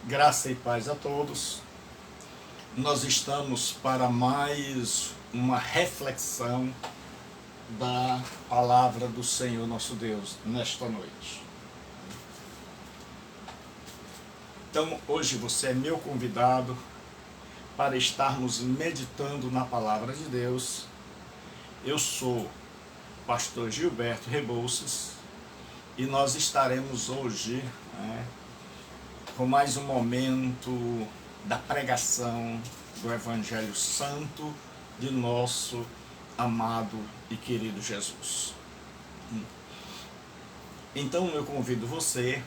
Graça e paz a todos. Nós estamos para mais uma reflexão da palavra do Senhor nosso Deus nesta noite. Então, hoje você é meu convidado para estarmos meditando na palavra de Deus. Eu sou pastor Gilberto Rebouças e nós estaremos hoje com mais um momento da pregação do Evangelho Santo de nosso amado e querido Jesus. Então eu convido você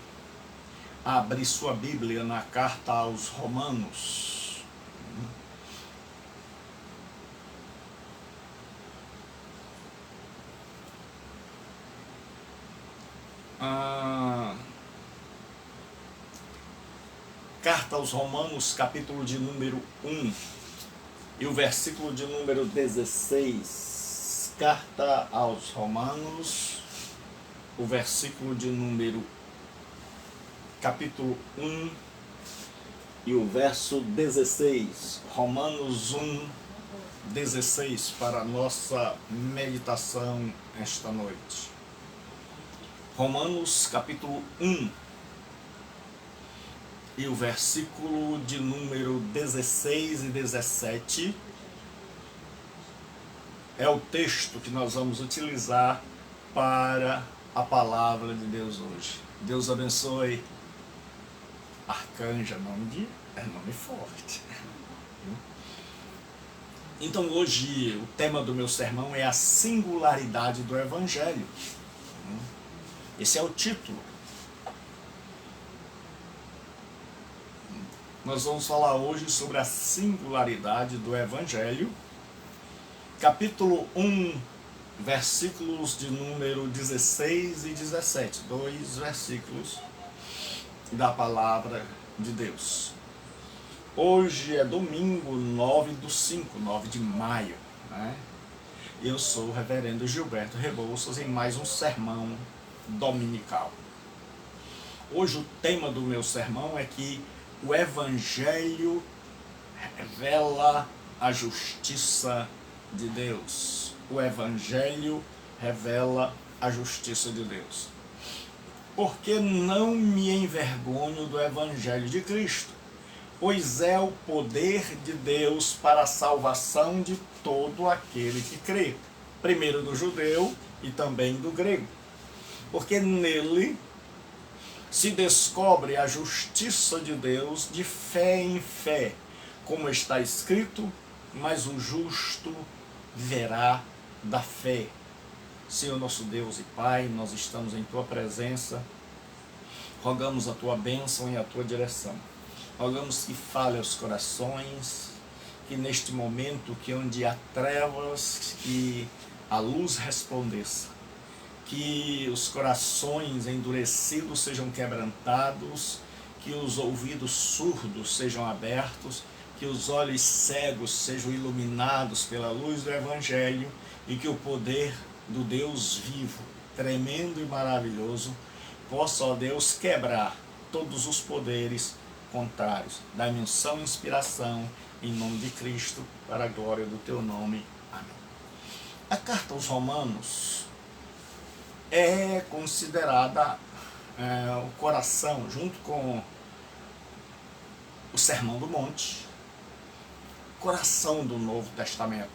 a abrir sua Bíblia na carta aos Romanos. Carta aos Romanos, capítulo de número 1 e o versículo de número 16. Carta aos Romanos, o versículo de número capítulo 1 e o verso 16. Romanos 1, 16 para a nossa meditação esta noite. Romanos capítulo 1 e o versículo de número 16 e 17 é o texto que nós vamos utilizar para a palavra de Deus hoje. Deus abençoe. Arcanja, nome forte. Então hoje o tema do meu sermão é a singularidade do Evangelho. Esse é o título. Nós vamos falar hoje sobre a singularidade do Evangelho, capítulo 1, versículos de número 16 e 17, dois versículos da palavra de Deus. Hoje é domingo 9 de maio, Eu sou o reverendo Gilberto Rebouças em mais um sermão dominical. Hoje o tema do meu sermão é que o Evangelho revela a justiça de Deus. O Evangelho revela a justiça de Deus. Porque não me envergonho do Evangelho de Cristo, pois é o poder de Deus para a salvação de todo aquele que crê, primeiro do judeu e também do grego. Porque nele se descobre a justiça de Deus de fé em fé, como está escrito, mas o justo viverá da fé. Senhor nosso Deus e Pai, nós estamos em Tua presença, rogamos a Tua bênção e a Tua direção. Rogamos que fale aos corações, que neste momento, que onde há trevas, que a luz resplandeça. Que os corações endurecidos sejam quebrantados, que os ouvidos surdos sejam abertos, que os olhos cegos sejam iluminados pela luz do Evangelho e que o poder do Deus vivo, tremendo e maravilhoso, possa, ó Deus, quebrar todos os poderes contrários. Dá-me unção e inspiração em nome de Cristo, para a glória do Teu nome. Amém. A carta aos Romanos é considerada o coração, junto com o Sermão do Monte, coração do Novo Testamento.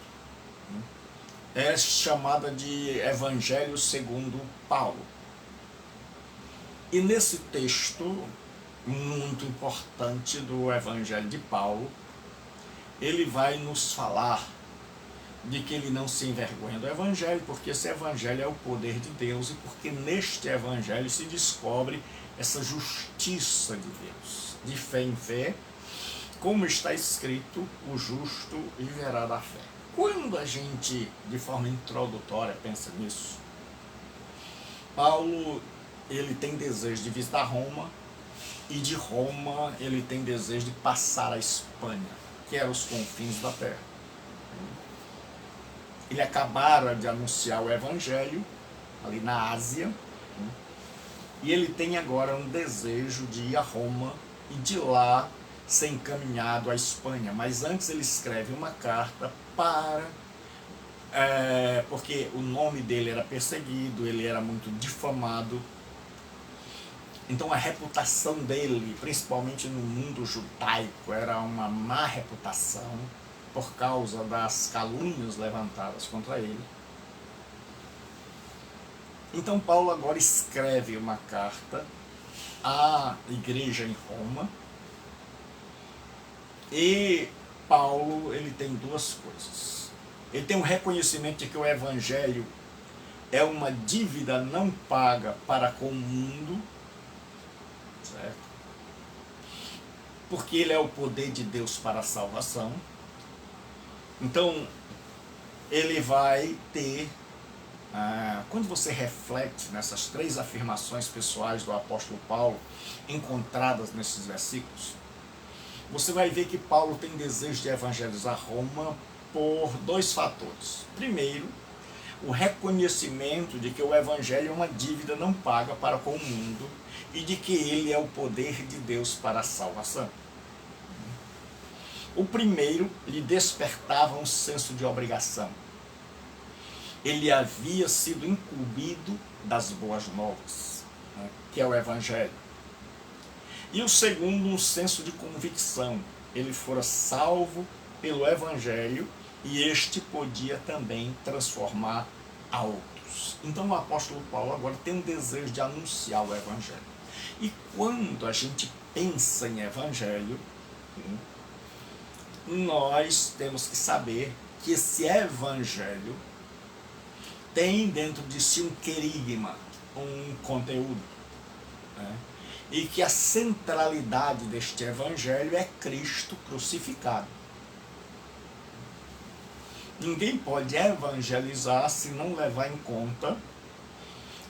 É chamada de Evangelho segundo Paulo. E nesse texto muito importante do Evangelho de Paulo, ele vai nos falar de que ele não se envergonha do Evangelho, porque esse Evangelho é o poder de Deus e porque neste Evangelho se descobre essa justiça de Deus, de fé em fé, como está escrito, o justo viverá da fé. Quando a gente, de forma introdutória, pensa nisso, Paulo, ele tem desejo de visitar Roma, e de Roma ele tem desejo de passar a Espanha, que eram os confins da terra. Ele acabara de anunciar o Evangelho ali na Ásia, e ele tem agora um desejo de ir a Roma e de lá ser encaminhado à Espanha. Mas antes ele escreve uma carta para... porque o nome dele era perseguido, ele era muito difamado. Então a reputação dele, principalmente no mundo judaico, era uma má reputação por causa das calúnias levantadas contra ele. Então Paulo agora escreve uma carta à igreja em Roma. E Paulo, ele tem duas coisas. Ele tem um reconhecimento de que o evangelho é uma dívida não paga para com o mundo, certo? Porque ele é o poder de Deus para a salvação. Então, ele vai ter... quando você reflete nessas três afirmações pessoais do apóstolo Paulo, encontradas nesses versículos, você vai ver que Paulo tem desejo de evangelizar Roma por dois fatores. Primeiro, o reconhecimento de que o evangelho é uma dívida não paga para com o mundo e de que ele é o poder de Deus para a salvação. O primeiro lhe despertava um senso de obrigação. Ele havia sido incumbido das boas novas, né, que é o evangelho. E o segundo, um senso de convicção. Ele fora salvo pelo evangelho e este podia também transformar a outros. Então o apóstolo Paulo agora tem um desejo de anunciar o evangelho. E quando a gente pensa em evangelho, nós temos que saber que esse evangelho tem dentro de si um querigma, um conteúdo, né? E que a centralidade deste evangelho é Cristo crucificado. Ninguém pode evangelizar se não levar em conta,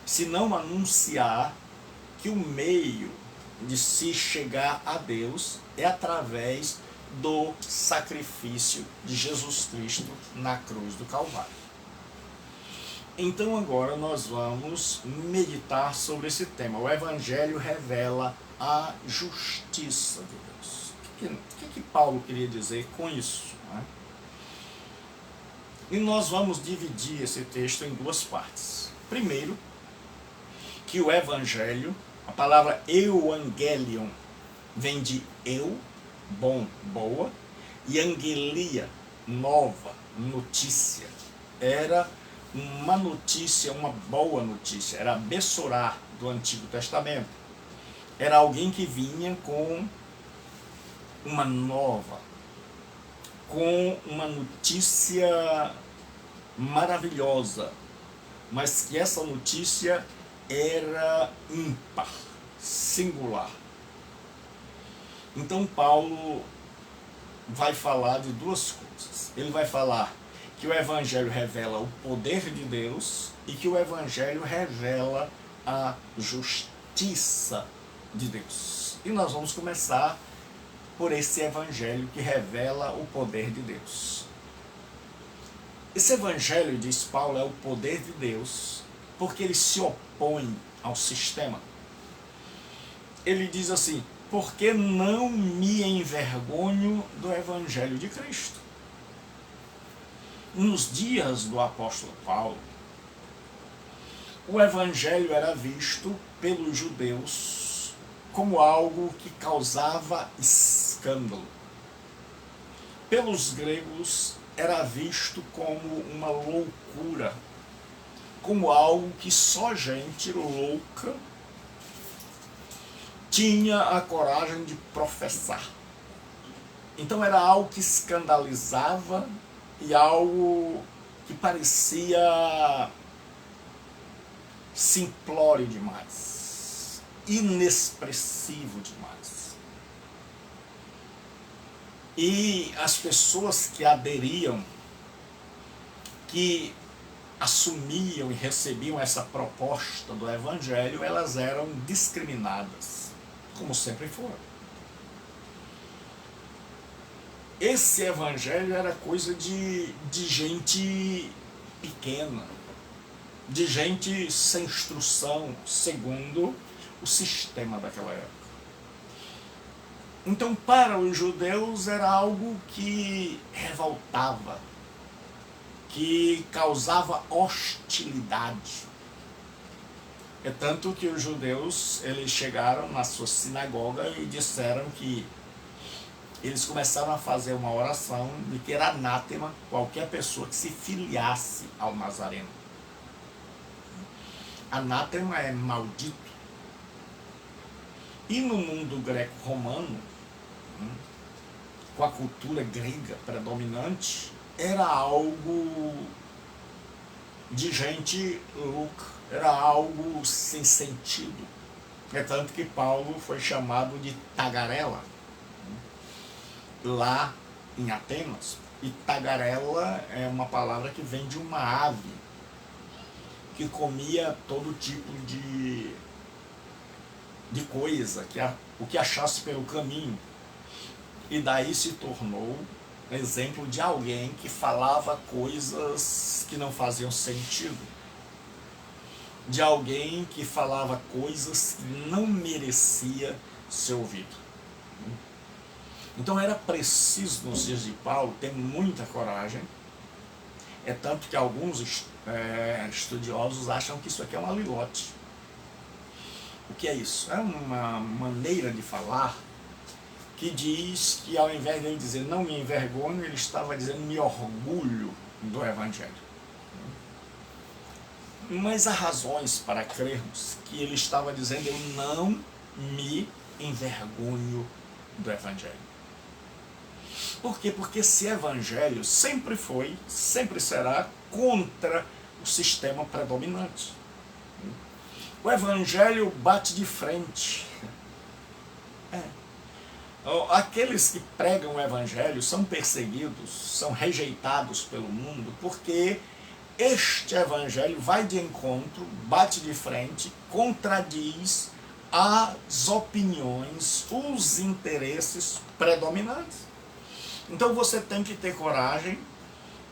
se não anunciar que o meio de se chegar a Deus é através do sacrifício de Jesus Cristo na cruz do Calvário. Então agora nós vamos meditar sobre esse tema. O Evangelho revela a justiça de Deus. O que Paulo queria dizer com isso, né? E nós vamos dividir esse texto em duas partes. Primeiro, que o Evangelho, a palavra euangelion, vem de eu, bom, boa, e angelia, nova, notícia. Era uma notícia, uma boa notícia, era Bessorá do Antigo Testamento. Era alguém que vinha com uma nova, com uma notícia maravilhosa, mas que essa notícia era ímpar, singular. Então Paulo vai falar de duas coisas. Ele vai falar que o Evangelho revela o poder de Deus e que o Evangelho revela a justiça de Deus. E nós vamos começar por esse Evangelho que revela o poder de Deus. Esse Evangelho, diz Paulo, é o poder de Deus porque ele se opõe ao sistema. Ele diz assim: porque não me envergonho do Evangelho de Cristo. Nos dias do apóstolo Paulo, o Evangelho era visto pelos judeus como algo que causava escândalo. Pelos gregos era visto como uma loucura, como algo que só gente louca tinha a coragem de professar. Então era algo que escandalizava e algo que parecia simplório demais, inexpressivo demais. E as pessoas que aderiam, que assumiam e recebiam essa proposta do Evangelho, elas eram discriminadas, como sempre foram. Esse Evangelho era coisa de gente pequena, de gente sem instrução, segundo o sistema daquela época. Então, para os judeus era algo que revoltava, que causava hostilidade. É tanto que os judeus, eles chegaram na sua sinagoga e disseram que eles começaram a fazer uma oração de que era anátema qualquer pessoa que se filiasse ao Nazareno. Anátema é maldito. E no mundo greco-romano, com a cultura grega predominante, era algo de gente louca, era algo sem sentido. É tanto que Paulo foi chamado de tagarela lá em Atenas. E tagarela é uma palavra que vem de uma ave que comia todo tipo de coisa, o que achasse pelo caminho. E daí se tornou exemplo de alguém que falava coisas que não faziam sentido, de alguém que falava coisas que não merecia ser ouvido. Então era preciso, nos dias de Paulo, ter muita coragem. É tanto que alguns estudiosos acham que isso aqui é um alilote. O que é isso? É uma maneira de falar que diz que, ao invés de ele dizer não me envergonho, ele estava dizendo me orgulho do Evangelho. Mas há razões para crermos que ele estava dizendo eu não me envergonho do Evangelho. Por quê? Porque esse Evangelho sempre foi, sempre será contra o sistema predominante. O Evangelho bate de frente. Aqueles que pregam o Evangelho são perseguidos, são rejeitados pelo mundo, porque este Evangelho vai de encontro, bate de frente, contradiz as opiniões, os interesses predominantes. Então você tem que ter coragem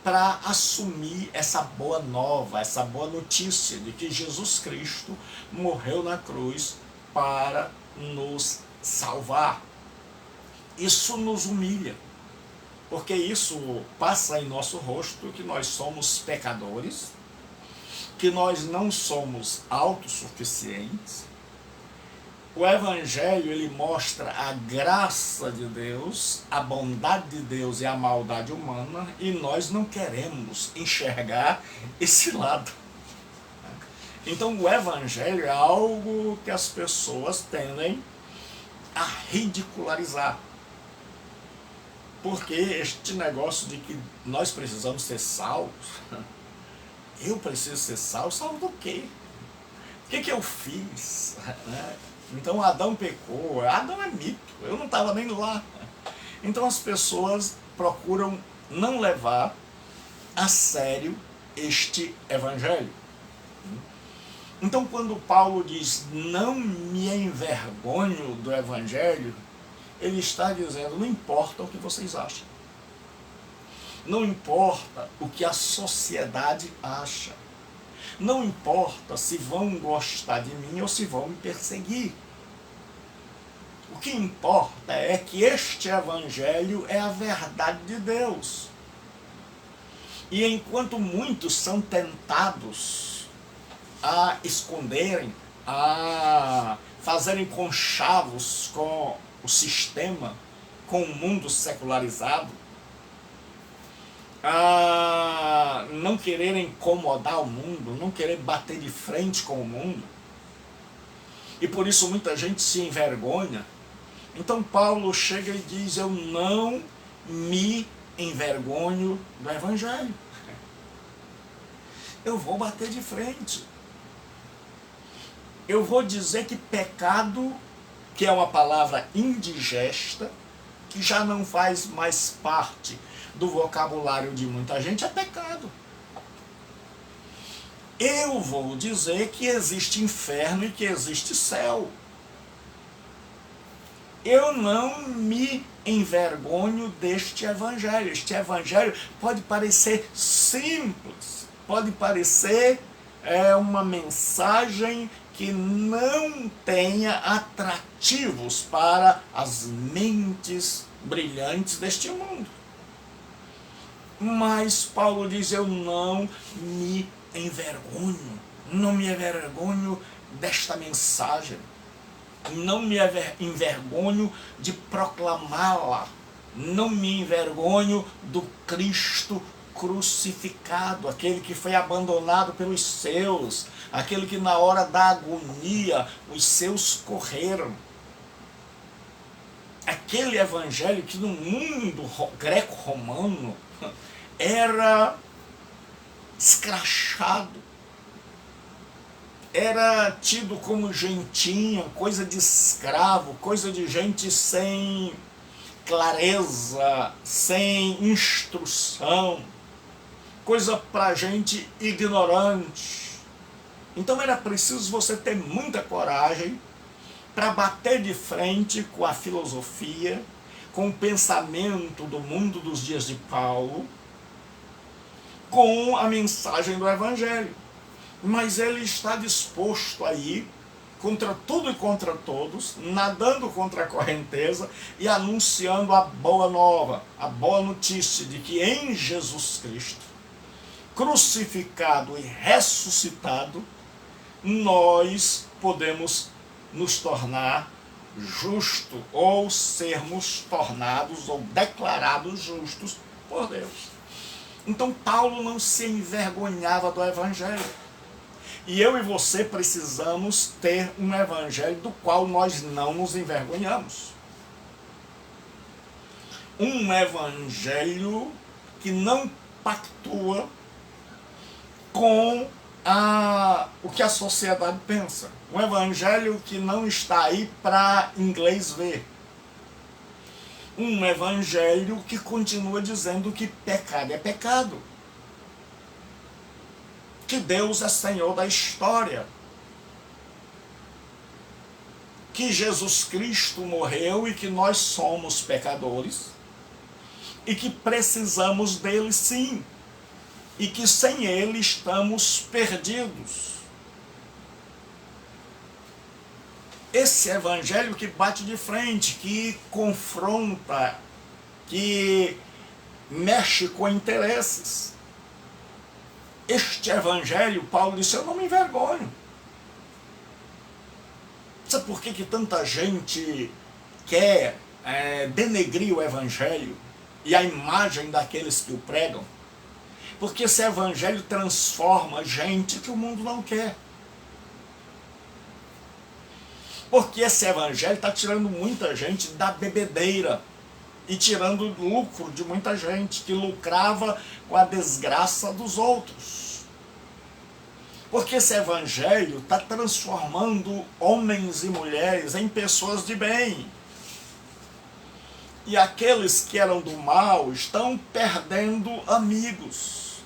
para assumir essa boa nova, essa boa notícia de que Jesus Cristo morreu na cruz para nos salvar. Isso nos humilha, porque isso passa em nosso rosto que nós somos pecadores, que nós não somos autossuficientes. O Evangelho, ele mostra a graça de Deus, a bondade de Deus e a maldade humana, e nós não queremos enxergar esse lado. Então o Evangelho é algo que as pessoas tendem a ridicularizar. Porque este negócio de que nós precisamos ser salvos, eu preciso ser salvo, salvo do quê? O que eu fiz? Então Adão pecou, Adão é mito, eu não estava nem lá. Então as pessoas procuram não levar a sério este Evangelho. Então quando Paulo diz não me envergonho do Evangelho, ele está dizendo, não importa o que vocês acham. Não importa o que a sociedade acha. Não importa se vão gostar de mim ou se vão me perseguir. O que importa é que este Evangelho é a verdade de Deus. E enquanto muitos são tentados a esconderem, a fazerem conchavos com o sistema, com o mundo secularizado, a não querer incomodar o mundo, não querer bater de frente com o mundo, e por isso muita gente se envergonha. Então Paulo chega e diz, eu não me envergonho do Evangelho. Eu vou bater de frente. Eu vou dizer que pecado, que é uma palavra indigesta, que já não faz mais parte do vocabulário de muita gente, é pecado. Eu vou dizer que existe inferno e que existe céu. Eu não me envergonho deste Evangelho. Este Evangelho pode parecer simples, pode parecer uma mensagem que não tenha atrativos para as mentes brilhantes deste mundo. Mas Paulo diz, eu não me envergonho desta mensagem, não me envergonho de proclamá-la, não me envergonho do Cristo crucificado, aquele que foi abandonado pelos seus, aquele que na hora da agonia os seus correram. Aquele evangelho que no mundo greco-romano era escrachado, era tido como gentinha, coisa de escravo, coisa de gente sem clareza, sem instrução, coisa para gente ignorante. Então era preciso você ter muita coragem para bater de frente com a filosofia, com o pensamento do mundo dos dias de Paulo, com a mensagem do Evangelho. Mas ele está disposto a ir contra tudo e contra todos, nadando contra a correnteza e anunciando a boa nova, a boa notícia de que em Jesus Cristo, crucificado e ressuscitado, nós podemos nos tornar justos ou sermos tornados ou declarados justos por Deus. Então Paulo não se envergonhava do Evangelho. E eu e você precisamos ter um evangelho do qual nós não nos envergonhamos. Um evangelho que não pactua com o que a sociedade pensa. Um evangelho que não está aí para inglês ver. Um evangelho que continua dizendo que pecado é pecado. Que Deus é Senhor da história, que Jesus Cristo morreu e que nós somos pecadores, e que precisamos dele sim, e que sem ele estamos perdidos. Esse evangelho que bate de frente, que confronta, que mexe com interesses. Este evangelho, Paulo disse, eu não me envergonho. Sabe por que tanta gente quer denegrir o evangelho e a imagem daqueles que o pregam? Porque esse evangelho transforma gente que o mundo não quer. Porque esse evangelho está tirando muita gente da bebedeira e tirando lucro de muita gente que lucrava com a desgraça dos outros. Porque esse evangelho está transformando homens e mulheres em pessoas de bem. E aqueles que eram do mal estão perdendo amigos.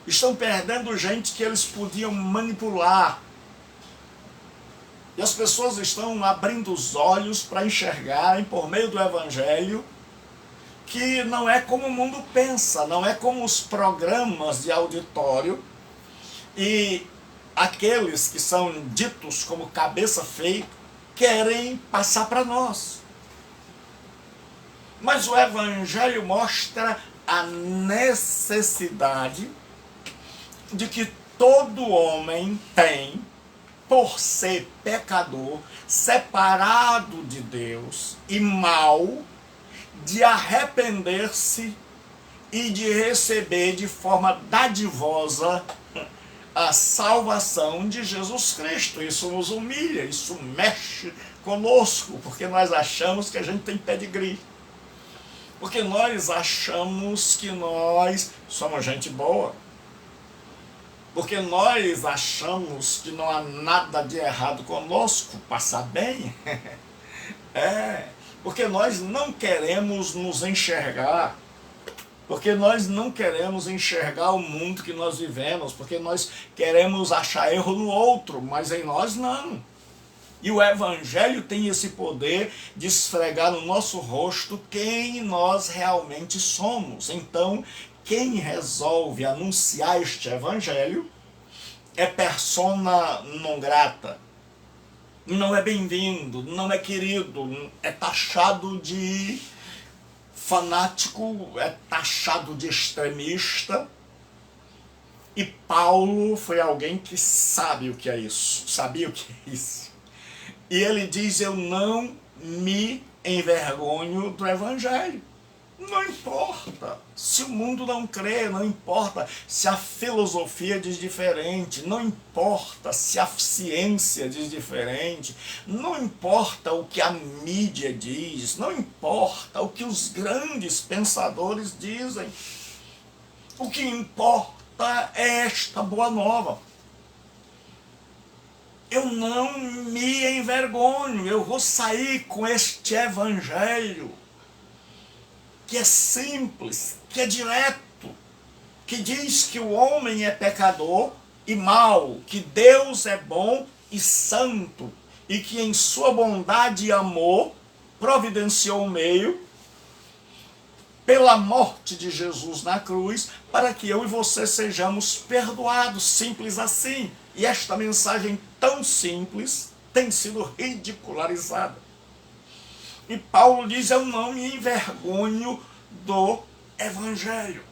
Estão perdendo gente que eles podiam manipular. E as pessoas estão abrindo os olhos para enxergarem, por meio do evangelho, que não é como o mundo pensa, não é como os programas de auditório e aqueles que são ditos como cabeça feita querem passar para nós. Mas o evangelho mostra a necessidade de que todo homem tem, por ser pecador, separado de Deus e mau, de arrepender-se e de receber de forma dadivosa a salvação de Jesus Cristo. Isso nos humilha, isso mexe conosco, porque nós achamos que a gente tem pedigree. Porque nós achamos que nós somos gente boa. Porque nós achamos que não há nada de errado conosco, passar bem. Porque nós não queremos nos enxergar. Porque nós não queremos enxergar o mundo que nós vivemos. Porque nós queremos achar erro no outro, mas em nós não. E o evangelho tem esse poder de esfregar no nosso rosto quem nós realmente somos. Então, quem resolve anunciar este evangelho é persona non grata, não é bem-vindo, não é querido, é taxado de fanático, é taxado de extremista. E Paulo foi alguém que sabe o que é isso, sabia o que é isso. E ele diz: eu não me envergonho do evangelho. Não importa se o mundo não crê, não importa se a filosofia diz diferente, não importa se a ciência diz diferente, não importa o que a mídia diz, não importa o que os grandes pensadores dizem. O que importa é esta boa nova. Eu não me envergonho, eu vou sair com este evangelho que é simples, que é direto, que diz que o homem é pecador e mau, que Deus é bom e santo, e que em sua bondade e amor providenciou um meio pela morte de Jesus na cruz, para que eu e você sejamos perdoados, simples assim. E esta mensagem tão simples tem sido ridicularizada. E Paulo diz: eu não me envergonho do evangelho.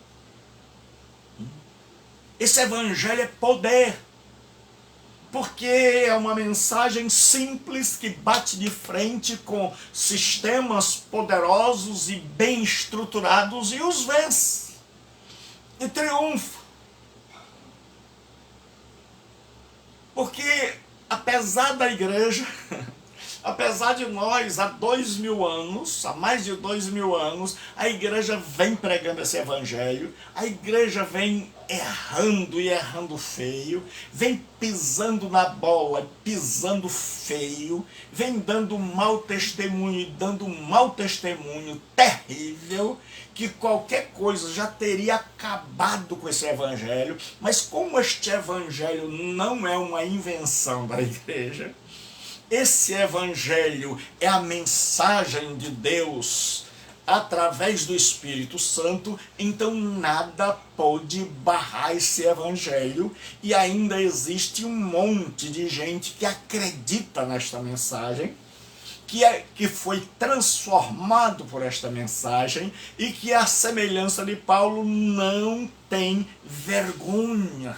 Esse evangelho é poder, porque é uma mensagem simples que bate de frente com sistemas poderosos e bem estruturados e os vence e triunfa. Porque apesar da igreja, apesar de nós, há 2000 anos, há mais de 2000 anos, a igreja vem pregando esse evangelho, a igreja vem errando e errando feio, vem pisando na bola, pisando feio, vem dando mau testemunho e dando um mau testemunho terrível, que qualquer coisa já teria acabado com esse evangelho, mas como este evangelho não é uma invenção da igreja, esse evangelho é a mensagem de Deus através do Espírito Santo, então nada pode barrar esse evangelho, e ainda existe um monte de gente que acredita nesta mensagem, que foi transformado por esta mensagem, e que, à semelhança de Paulo, não tem vergonha.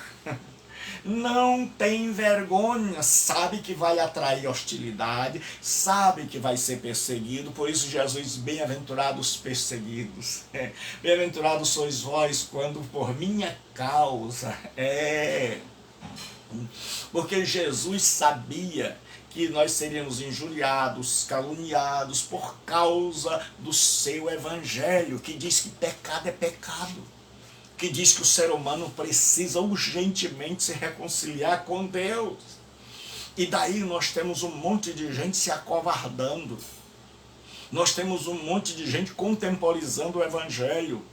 Não tem vergonha, sabe que vai atrair hostilidade, sabe que vai ser perseguido. Por isso Jesus: bem-aventurados perseguidos, bem-aventurados sois vós quando por minha causa, porque Jesus sabia que nós seríamos injuriados, caluniados por causa do seu evangelho, que diz que pecado é pecado, que diz que o ser humano precisa urgentemente se reconciliar com Deus. E daí nós temos um monte de gente se acovardando, nós temos um monte de gente contemporizando o evangelho,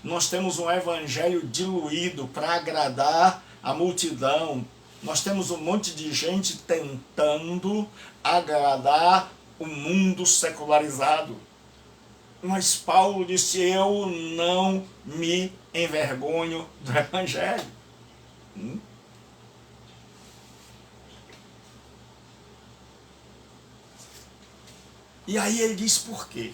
nós temos um evangelho diluído para agradar a multidão, nós temos um monte de gente tentando agradar o mundo secularizado. Mas Paulo disse: eu não me envergonho do evangelho. E aí ele diz por quê?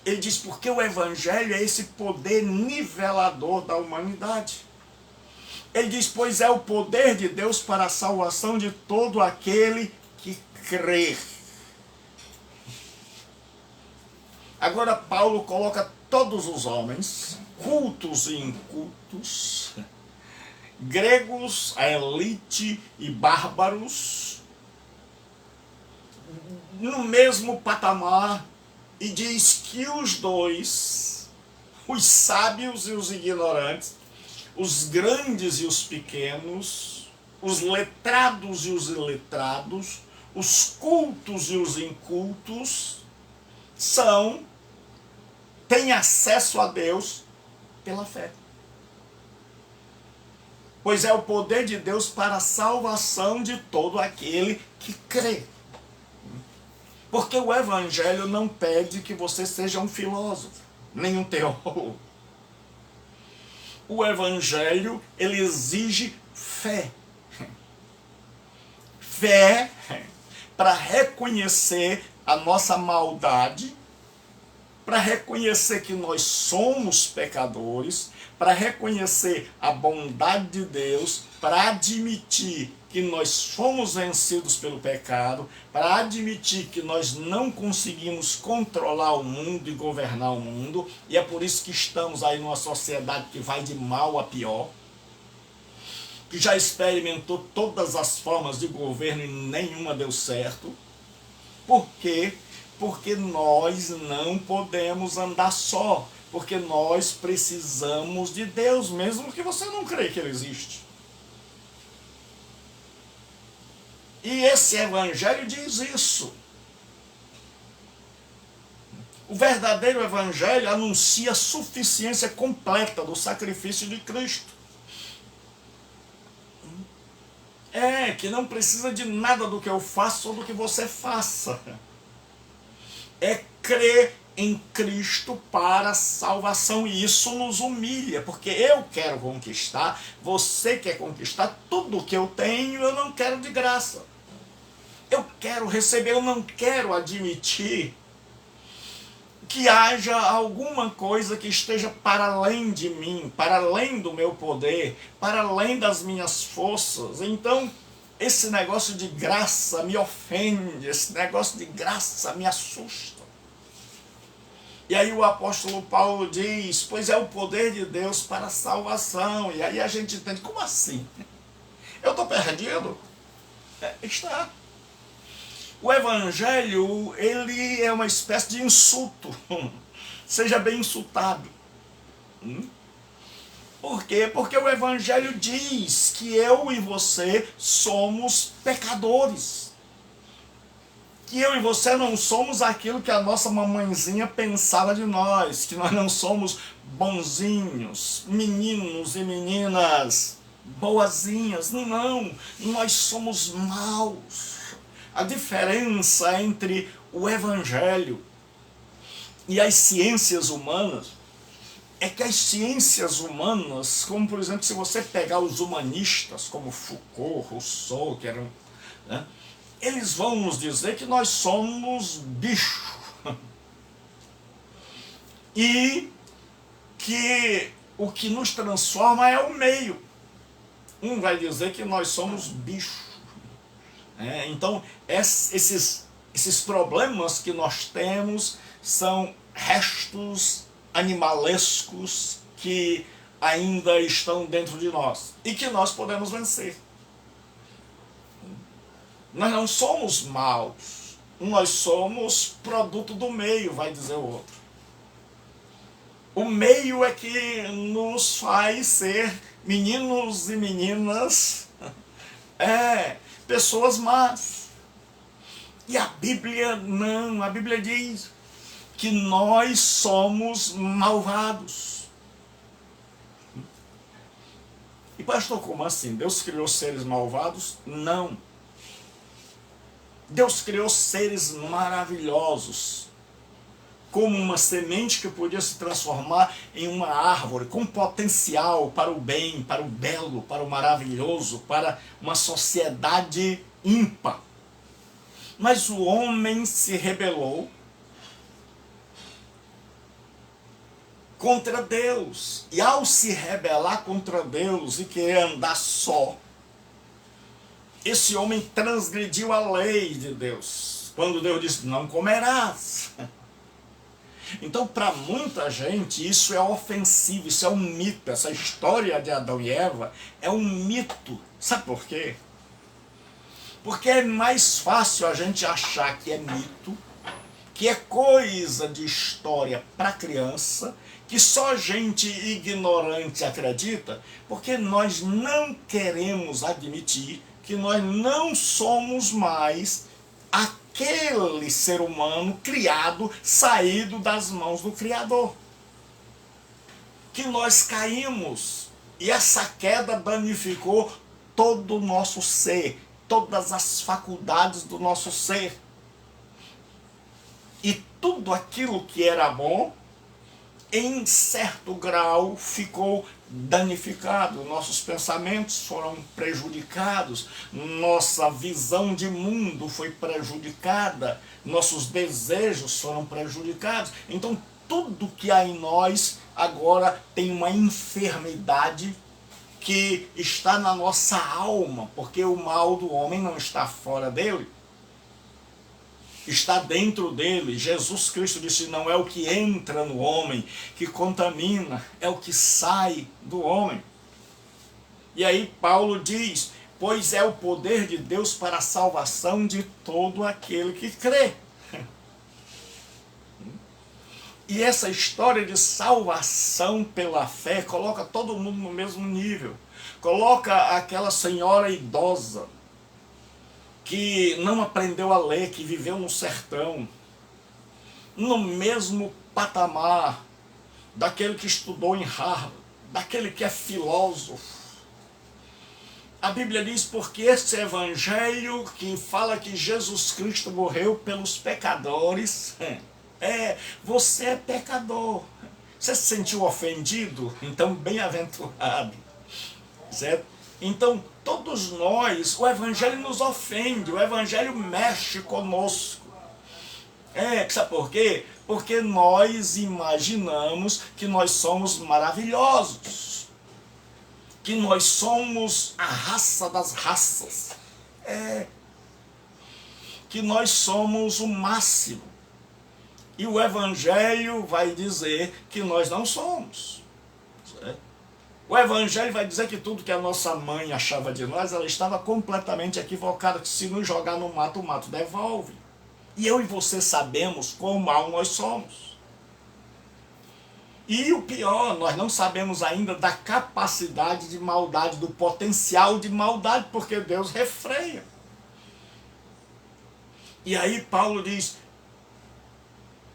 Ele diz porque o evangelho é esse poder nivelador da humanidade. Ele diz: pois é o poder de Deus para a salvação de todo aquele que crê. Agora Paulo coloca todos os homens, cultos e incultos, gregos, a elite e bárbaros, no mesmo patamar, e diz que os dois, os sábios e os ignorantes, os grandes e os pequenos, os letrados e os iletrados, os cultos e os incultos, têm acesso a Deus pela fé. Pois é o poder de Deus para a salvação de todo aquele que crê. Porque o evangelho não pede que você seja um filósofo, nem um teólogo. O evangelho, ele exige Fé. Fé para reconhecer a nossa maldade, para reconhecer que nós somos pecadores, para reconhecer a bondade de Deus, para admitir que nós fomos vencidos pelo pecado, para admitir que nós não conseguimos controlar o mundo e governar o mundo, e é por isso que estamos aí numa sociedade que vai de mal a pior, que já experimentou todas as formas de governo e nenhuma deu certo. Por quê? Porque nós não podemos andar só, porque nós precisamos de Deus, mesmo que você não crê que Ele existe. E esse evangelho diz isso. O verdadeiro evangelho anuncia a suficiência completa do sacrifício de Cristo. Que não precisa de nada do que eu faço ou do que você faça. É crer em Cristo para a salvação, e isso nos humilha, porque eu quero conquistar, você quer conquistar, tudo que eu tenho eu não quero de graça. Eu quero receber, eu não quero admitir que haja alguma coisa que esteja para além de mim, para além do meu poder, para além das minhas forças. Então, esse negócio de graça me ofende, esse negócio de graça me assusta. E aí o apóstolo Paulo diz, pois é o poder de Deus para a salvação. E aí a gente entende, como assim? Eu estou perdido? Está. O evangelho, ele é uma espécie de insulto. Seja bem insultado. Por quê? Porque o evangelho diz que eu e você somos pecadores. Que eu e você não somos aquilo que a nossa mamãezinha pensava de nós. Que nós não somos bonzinhos, meninos e meninas boazinhas. Não, nós somos maus. A diferença entre o evangelho e as ciências humanas é que as ciências humanas, como por exemplo, se você pegar os humanistas, como Foucault, Rousseau, que eram, né, eles vão nos dizer que nós somos bicho. E que o que nos transforma é o meio. Um vai dizer que nós somos bicho. Então, esses problemas que nós temos são restos animalescos que ainda estão dentro de nós e que nós podemos vencer. Nós não somos maus, nós somos produto do meio, vai dizer o outro. O meio é que nos faz ser meninos e meninas, pessoas más. E a Bíblia não, a Bíblia diz que nós somos malvados. E pastor, como assim? Deus criou seres malvados? Não. Deus criou seres maravilhosos, como uma semente que podia se transformar em uma árvore, com potencial para o bem, para o belo, para o maravilhoso, para uma sociedade ímpar. Mas o homem se rebelou contra Deus. E ao se rebelar contra Deus e querer andar só, esse homem transgrediu a lei de Deus. Quando Deus disse, não comerás. Então, para muita gente, isso é ofensivo, isso é um mito. Essa história de Adão e Eva é um mito. Sabe por quê? Porque é mais fácil a gente achar que é mito, que é coisa de história para criança, que só gente ignorante acredita, porque nós não queremos admitir que nós não somos mais aquele ser humano criado, saído das mãos do Criador. Que nós caímos, e essa queda danificou todo o nosso ser, todas as faculdades do nosso ser. E tudo aquilo que era bom, em certo grau, ficou danificado. Nossos pensamentos foram prejudicados, nossa visão de mundo foi prejudicada, nossos desejos foram prejudicados. Então, tudo que há em nós agora tem uma enfermidade que está na nossa alma, porque o mal do homem não está fora dele, está dentro dele. Jesus Cristo disse: não é o que entra no homem que contamina, é o que sai do homem. E aí Paulo diz: pois é o poder de Deus para a salvação de todo aquele que crê. E essa história de salvação pela fé coloca todo mundo no mesmo nível. Coloca aquela senhora idosa que não aprendeu a ler, que viveu no sertão, no mesmo patamar daquele que estudou em Harvard, daquele que é filósofo. A Bíblia diz: porque este evangelho que fala que Jesus Cristo morreu pelos pecadores, você é pecador. Você se sentiu ofendido? Então, bem-aventurado. Certo? Então, todos nós, o evangelho nos ofende, o evangelho mexe conosco. Sabe por quê? Porque nós imaginamos que nós somos maravilhosos, que nós somos a raça das raças, que nós somos o máximo. E o evangelho vai dizer que nós não somos. Certo? O evangelho vai dizer que tudo que a nossa mãe achava de nós, ela estava completamente equivocada, que se nos jogar no mato, o mato devolve. E eu e você sabemos quão mal nós somos. E o pior, nós não sabemos ainda da capacidade de maldade, do potencial de maldade, porque Deus refreia. E aí Paulo diz: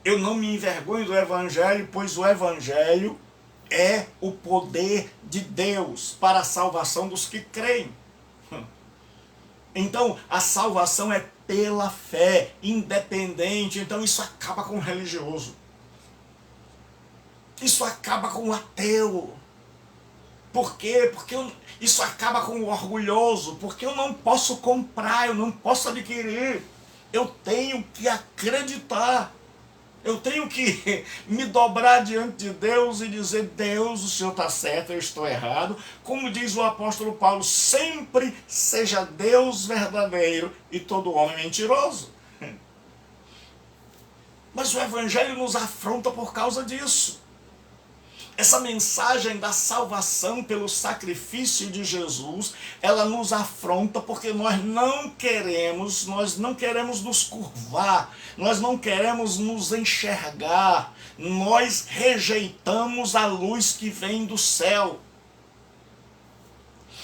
eu não me envergonho do evangelho, pois o evangelho é o poder de Deus para a salvação dos que creem. Então, a salvação é pela fé, independente. Então, isso acaba com o religioso. Isso acaba com o ateu. Por quê? Porque isso acaba com o orgulhoso. Porque eu não posso comprar, eu não posso adquirir. Eu tenho que acreditar. Eu tenho que me dobrar diante de Deus e dizer: Deus, o Senhor está certo, eu estou errado. Como diz o apóstolo Paulo: sempre seja Deus verdadeiro e todo homem mentiroso. Mas o evangelho nos afronta por causa disso. Essa mensagem da salvação pelo sacrifício de Jesus, ela nos afronta porque nós não queremos nos curvar, nós não queremos nos enxergar, nós rejeitamos a luz que vem do céu.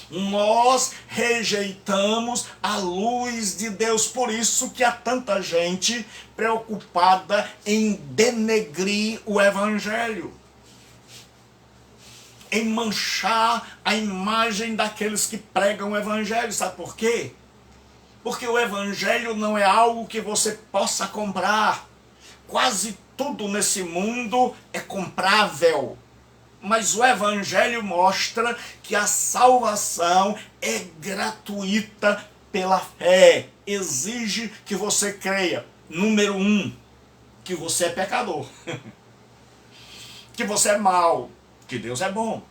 Nós rejeitamos a luz de Deus, por isso que há tanta gente preocupada em denegrir o evangelho, em manchar a imagem daqueles que pregam o evangelho. Sabe por quê? Porque o evangelho não é algo que você possa comprar. Quase tudo nesse mundo é comprável. Mas o evangelho mostra que a salvação é gratuita pela fé. Exige que você creia, número 1, que você é pecador, que você é mau, que Deus é bom.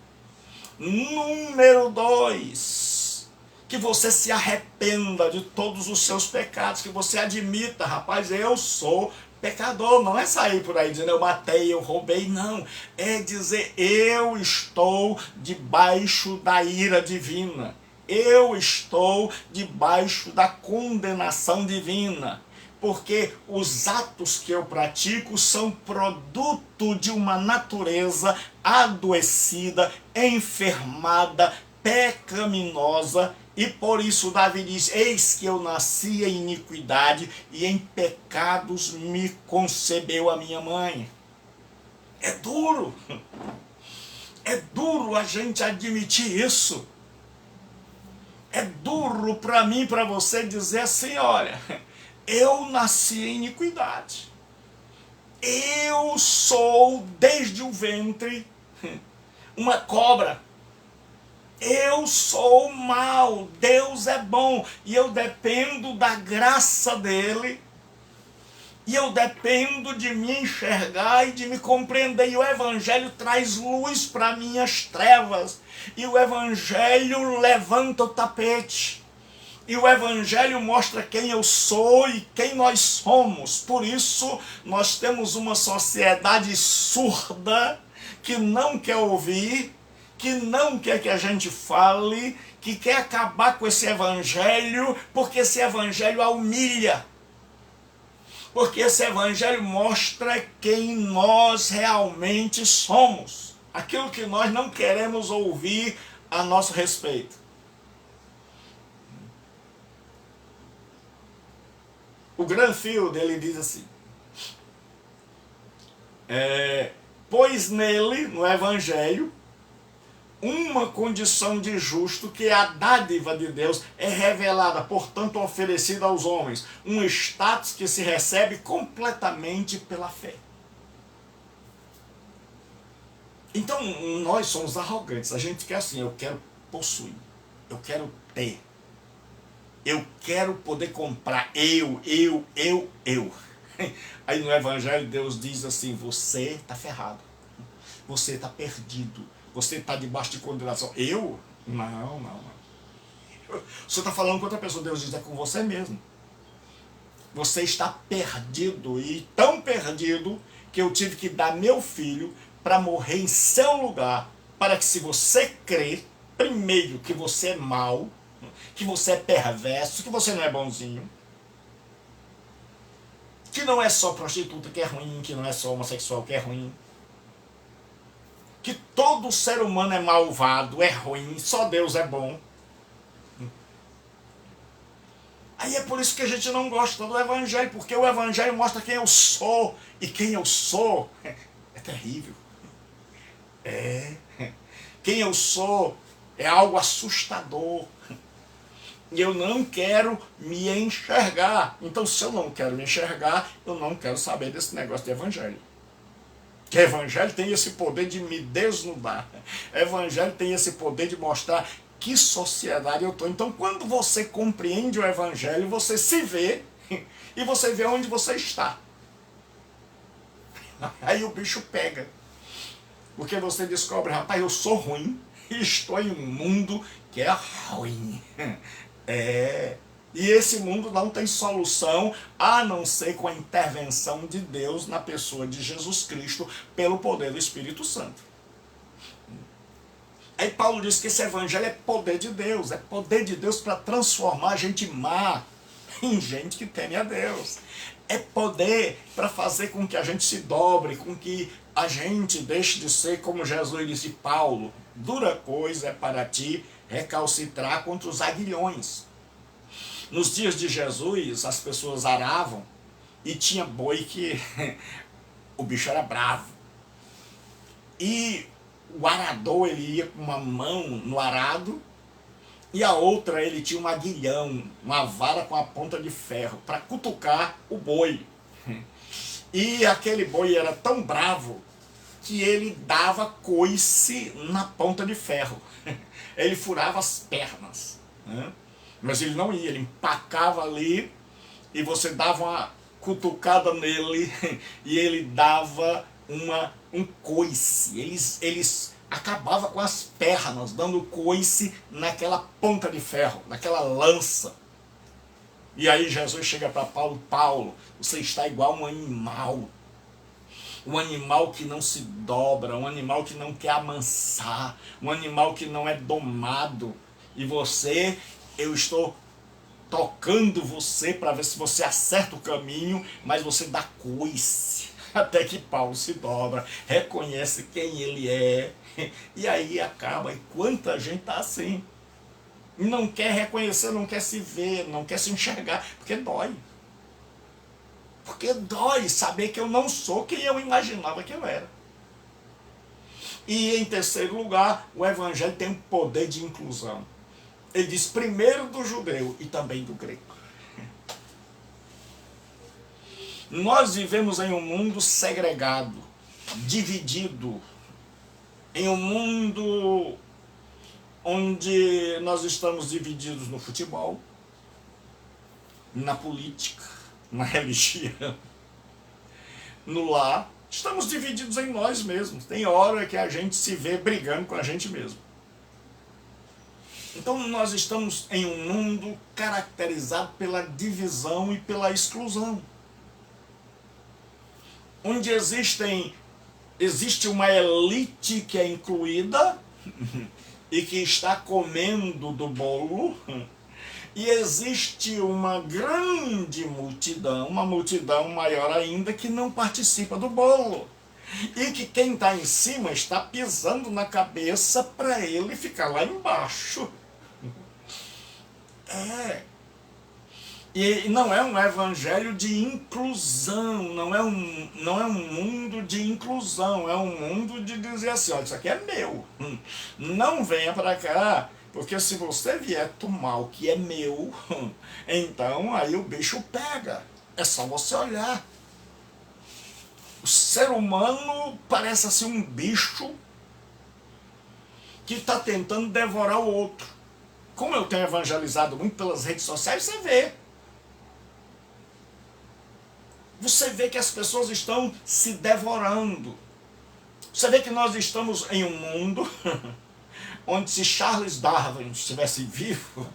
Número 2, que você se arrependa de todos os seus pecados, que você admita: rapaz, eu sou pecador. Não é sair por aí dizendo: eu matei, eu roubei, não. É dizer: eu estou debaixo da ira divina, eu estou debaixo da condenação divina. Porque os atos que eu pratico são produto de uma natureza adoecida, enfermada, pecaminosa. E por isso Davi diz: eis que eu nasci em iniquidade e em pecados me concebeu a minha mãe. É duro a gente admitir isso. É duro para mim e para você dizer assim: olha, eu nasci em iniquidade. eu sou, desde o ventre, uma cobra. Eu sou mau, Deus é bom, e eu dependo da graça dele, e eu dependo de me enxergar e de me compreender. E o Evangelho traz luz para minhas trevas, e o Evangelho levanta o tapete, e o Evangelho mostra quem eu sou e quem nós somos. Por isso nós temos uma sociedade surda, que não quer ouvir, que não quer que a gente fale, que quer acabar com esse Evangelho, porque esse Evangelho a humilha. Porque esse Evangelho mostra quem nós realmente somos. Aquilo que nós não queremos ouvir a nosso respeito. O Granfield, ele diz assim, pois nele, no Evangelho, uma condição de justo, que é a dádiva de Deus, é revelada, portanto oferecida aos homens, um status que se recebe completamente pela fé. Então nós somos arrogantes, a gente quer assim, eu quero possuir, eu quero ter, eu quero poder comprar, eu. Aí no Evangelho Deus diz assim, você está ferrado, você está perdido, você está debaixo de condenação. Eu? Não. Você está falando com outra pessoa, Deus diz, é com você mesmo. Você está perdido, e tão perdido que eu tive que dar meu filho para morrer em seu lugar, para que, se você crer, primeiro, que você é mau, que você é perverso, que você não é bonzinho, que não é só prostituta que é ruim, que não é só homossexual que é ruim, que todo ser humano é malvado, é ruim, só Deus é bom. Aí é por isso que a gente não gosta do Evangelho, porque o Evangelho mostra quem eu sou, e quem eu sou é terrível. Quem eu sou é algo assustador. E eu não quero me enxergar. Então, se eu não quero me enxergar, eu não quero saber desse negócio de Evangelho. Que Evangelho tem esse poder de me desnudar. Evangelho tem esse poder de mostrar que sociedade eu estou. Então, quando você compreende o Evangelho, você se vê e você vê onde você está. Aí o bicho pega. Porque você descobre, rapaz, eu sou ruim e estou em um mundo que é ruim. E esse mundo não tem solução a não ser com a intervenção de Deus na pessoa de Jesus Cristo pelo poder do Espírito Santo. Aí Paulo diz que esse Evangelho é poder de Deus para transformar gente má em gente que teme a Deus. É poder para fazer com que a gente se dobre, com que a gente deixe de ser, como Jesus disse, Paulo, dura coisa é para ti recalcitrar contra os aguilhões. Nos dias de Jesus, as pessoas aravam e tinha boi que o bicho era bravo. E o arador, ele ia com uma mão no arado e a outra ele tinha um aguilhão, uma vara com a ponta de ferro para cutucar o boi. E aquele boi era tão bravo que ele dava coice na ponta de ferro. Ele furava as pernas, né? Mas ele não ia, ele empacava ali e você dava uma cutucada nele e ele dava um coice. Eles acabavam com as pernas, dando coice naquela ponta de ferro, naquela lança. E aí Jesus chega para Paulo, Paulo, você está igual um animal que não se dobra, um animal que não quer amansar, um animal que não é domado. E você, eu estou tocando você para ver se você acerta o caminho, mas você dá coice. Até que Paulo se dobra, reconhece quem ele é, e aí acaba. E quanta gente está assim, não quer reconhecer, não quer se ver, não quer se enxergar, porque dói. Porque dói saber que eu não sou quem eu imaginava que eu era. E em terceiro lugar, o Evangelho tem um poder de inclusão. Ele diz primeiro do judeu e também do grego. Nós vivemos em um mundo segregado, dividido, em um mundo onde nós estamos divididos no futebol, na política, na religião, no lar. Estamos divididos em nós mesmos. Tem hora que a gente se vê brigando com a gente mesmo. Então nós estamos em um mundo caracterizado pela divisão e pela exclusão. Onde existe uma elite que é incluída e que está comendo do bolo, e existe uma grande multidão, uma multidão maior ainda, que não participa do bolo. E que quem está em cima está pisando na cabeça para ele ficar lá embaixo. E não é um evangelho de inclusão, não é um mundo de inclusão, é um mundo de dizer assim, olha, isso aqui é meu, não venha para cá, porque se você vier tomar o que é meu, então aí o bicho pega, é só você olhar. O ser humano parece assim um bicho que está tentando devorar o outro. Como eu tenho evangelizado muito pelas redes sociais, você vê. Você vê que as pessoas estão se devorando. Você vê que nós estamos em um mundo onde, se Charles Darwin estivesse vivo,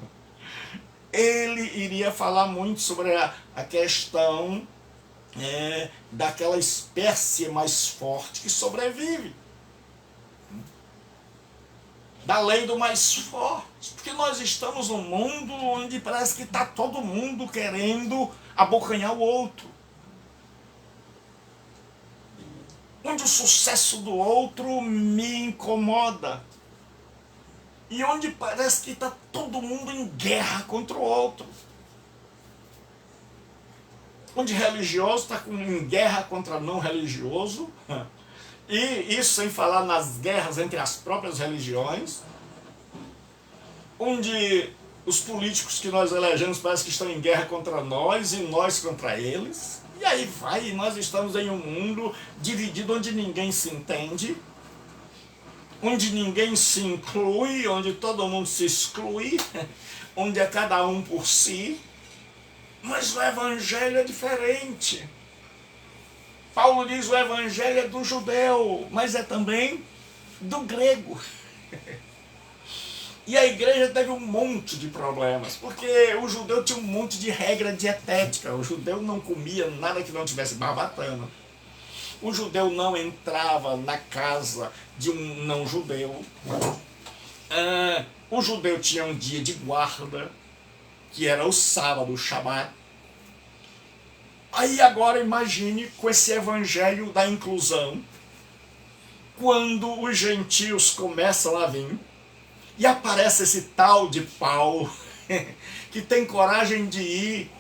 ele iria falar muito sobre a questão daquela espécie mais forte que sobrevive. Da lei do mais forte. Porque nós estamos num mundo onde parece que está todo mundo querendo abocanhar o outro. Onde o sucesso do outro me incomoda. E onde parece que está todo mundo em guerra contra o outro. Onde religioso está em guerra contra não religioso. E isso sem falar nas guerras entre as próprias religiões. Onde os políticos que nós elegemos parece que estão em guerra contra nós e nós contra eles. E aí vai, e nós estamos em um mundo dividido onde ninguém se entende, onde ninguém se inclui, onde todo mundo se exclui, onde é cada um por si. Mas o evangelho é diferente. Paulo diz: o evangelho é do judeu, mas é também do grego. E a igreja teve um monte de problemas, porque o judeu tinha um monte de regra dietética. O judeu não comia nada que não tivesse barbatana. O judeu não entrava na casa de um não-judeu. O judeu tinha um dia de guarda, que era o sábado, o Shabat. Aí agora imagine com esse evangelho da inclusão, quando os gentios começam a vir, e aparece esse tal de Paulo, que tem coragem de ir,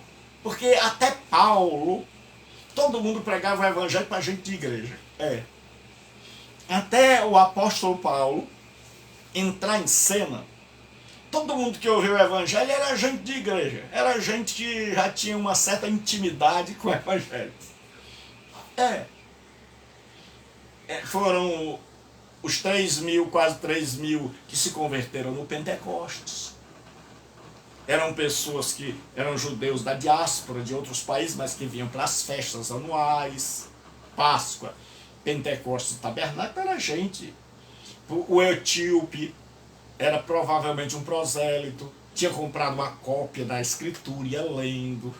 porque até Paulo, todo mundo pregava o evangelho para gente de igreja. Até o apóstolo Paulo entrar em cena, todo mundo que ouviu o evangelho era gente de igreja, era gente que já tinha uma certa intimidade com o evangelho. Foram os 3.000, quase 3.000 que se converteram no Pentecostes. Eram pessoas que eram judeus da diáspora de outros países, mas que vinham para as festas anuais, Páscoa, Pentecostes, Tabernáculo, era gente. O etíope era provavelmente um prosélito, tinha comprado uma cópia da Escritura e ia lendo.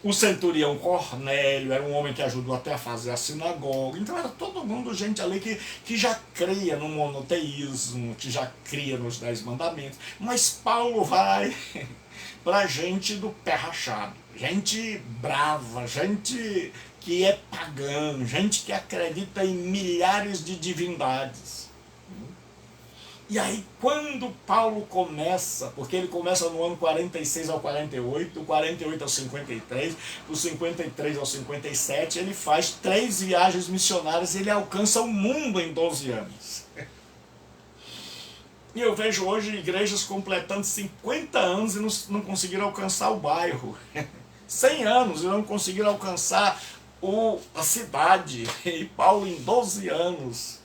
O centurião Cornélio era um homem que ajudou até a fazer a sinagoga. Então era todo mundo gente ali que já cria no monoteísmo, que já cria nos 10 mandamentos. Mas Paulo vai para gente do pé rachado, gente brava, gente que é pagã, gente que acredita em milhares de divindades. E aí quando Paulo começa, porque ele começa no ano 46 ao 48, do 48 ao 53, do 53 ao 57, ele faz 3 viagens missionárias e ele alcança o mundo em 12 anos. E eu vejo hoje igrejas completando 50 anos e não conseguiram alcançar o bairro. 100 anos e não conseguiram alcançar a cidade. E Paulo, em 12 anos,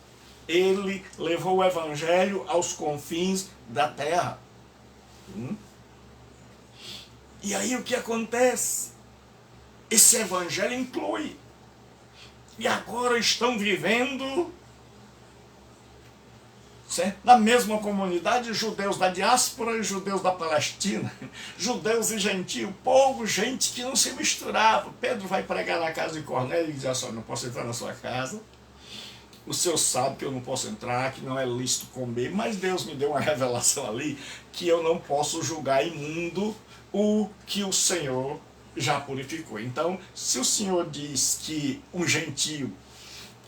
ele levou o evangelho aos confins da terra. E aí o que acontece? Esse evangelho inclui. E agora estão vivendo, certo? Na mesma comunidade, judeus da diáspora e judeus da Palestina, judeus e gentios, povo, gente que não se misturava. Pedro vai pregar na casa de Cornélio e diz assim: não posso entrar na sua casa, o senhor sabe que eu não posso entrar, que não é lícito comer, mas Deus me deu uma revelação ali que eu não posso julgar imundo o que o Senhor já purificou. Então, se o Senhor diz que um gentio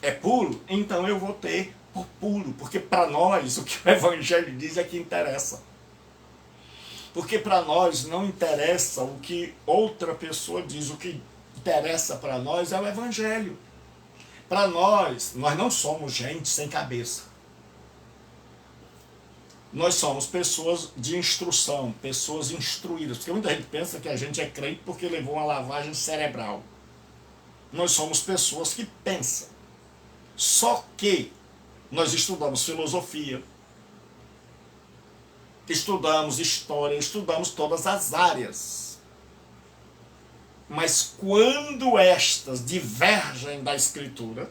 é puro, então eu vou ter por puro, porque para nós o que o evangelho diz é que interessa. Porque para nós não interessa o que outra pessoa diz, o que interessa para nós é o evangelho. Para nós não somos gente sem cabeça. Nós somos pessoas de instrução, pessoas instruídas. Porque muita gente pensa que a gente é crente porque levou uma lavagem cerebral. Nós somos pessoas que pensam. Só que nós estudamos filosofia, estudamos história, estudamos todas as áreas. Mas quando estas divergem da Escritura,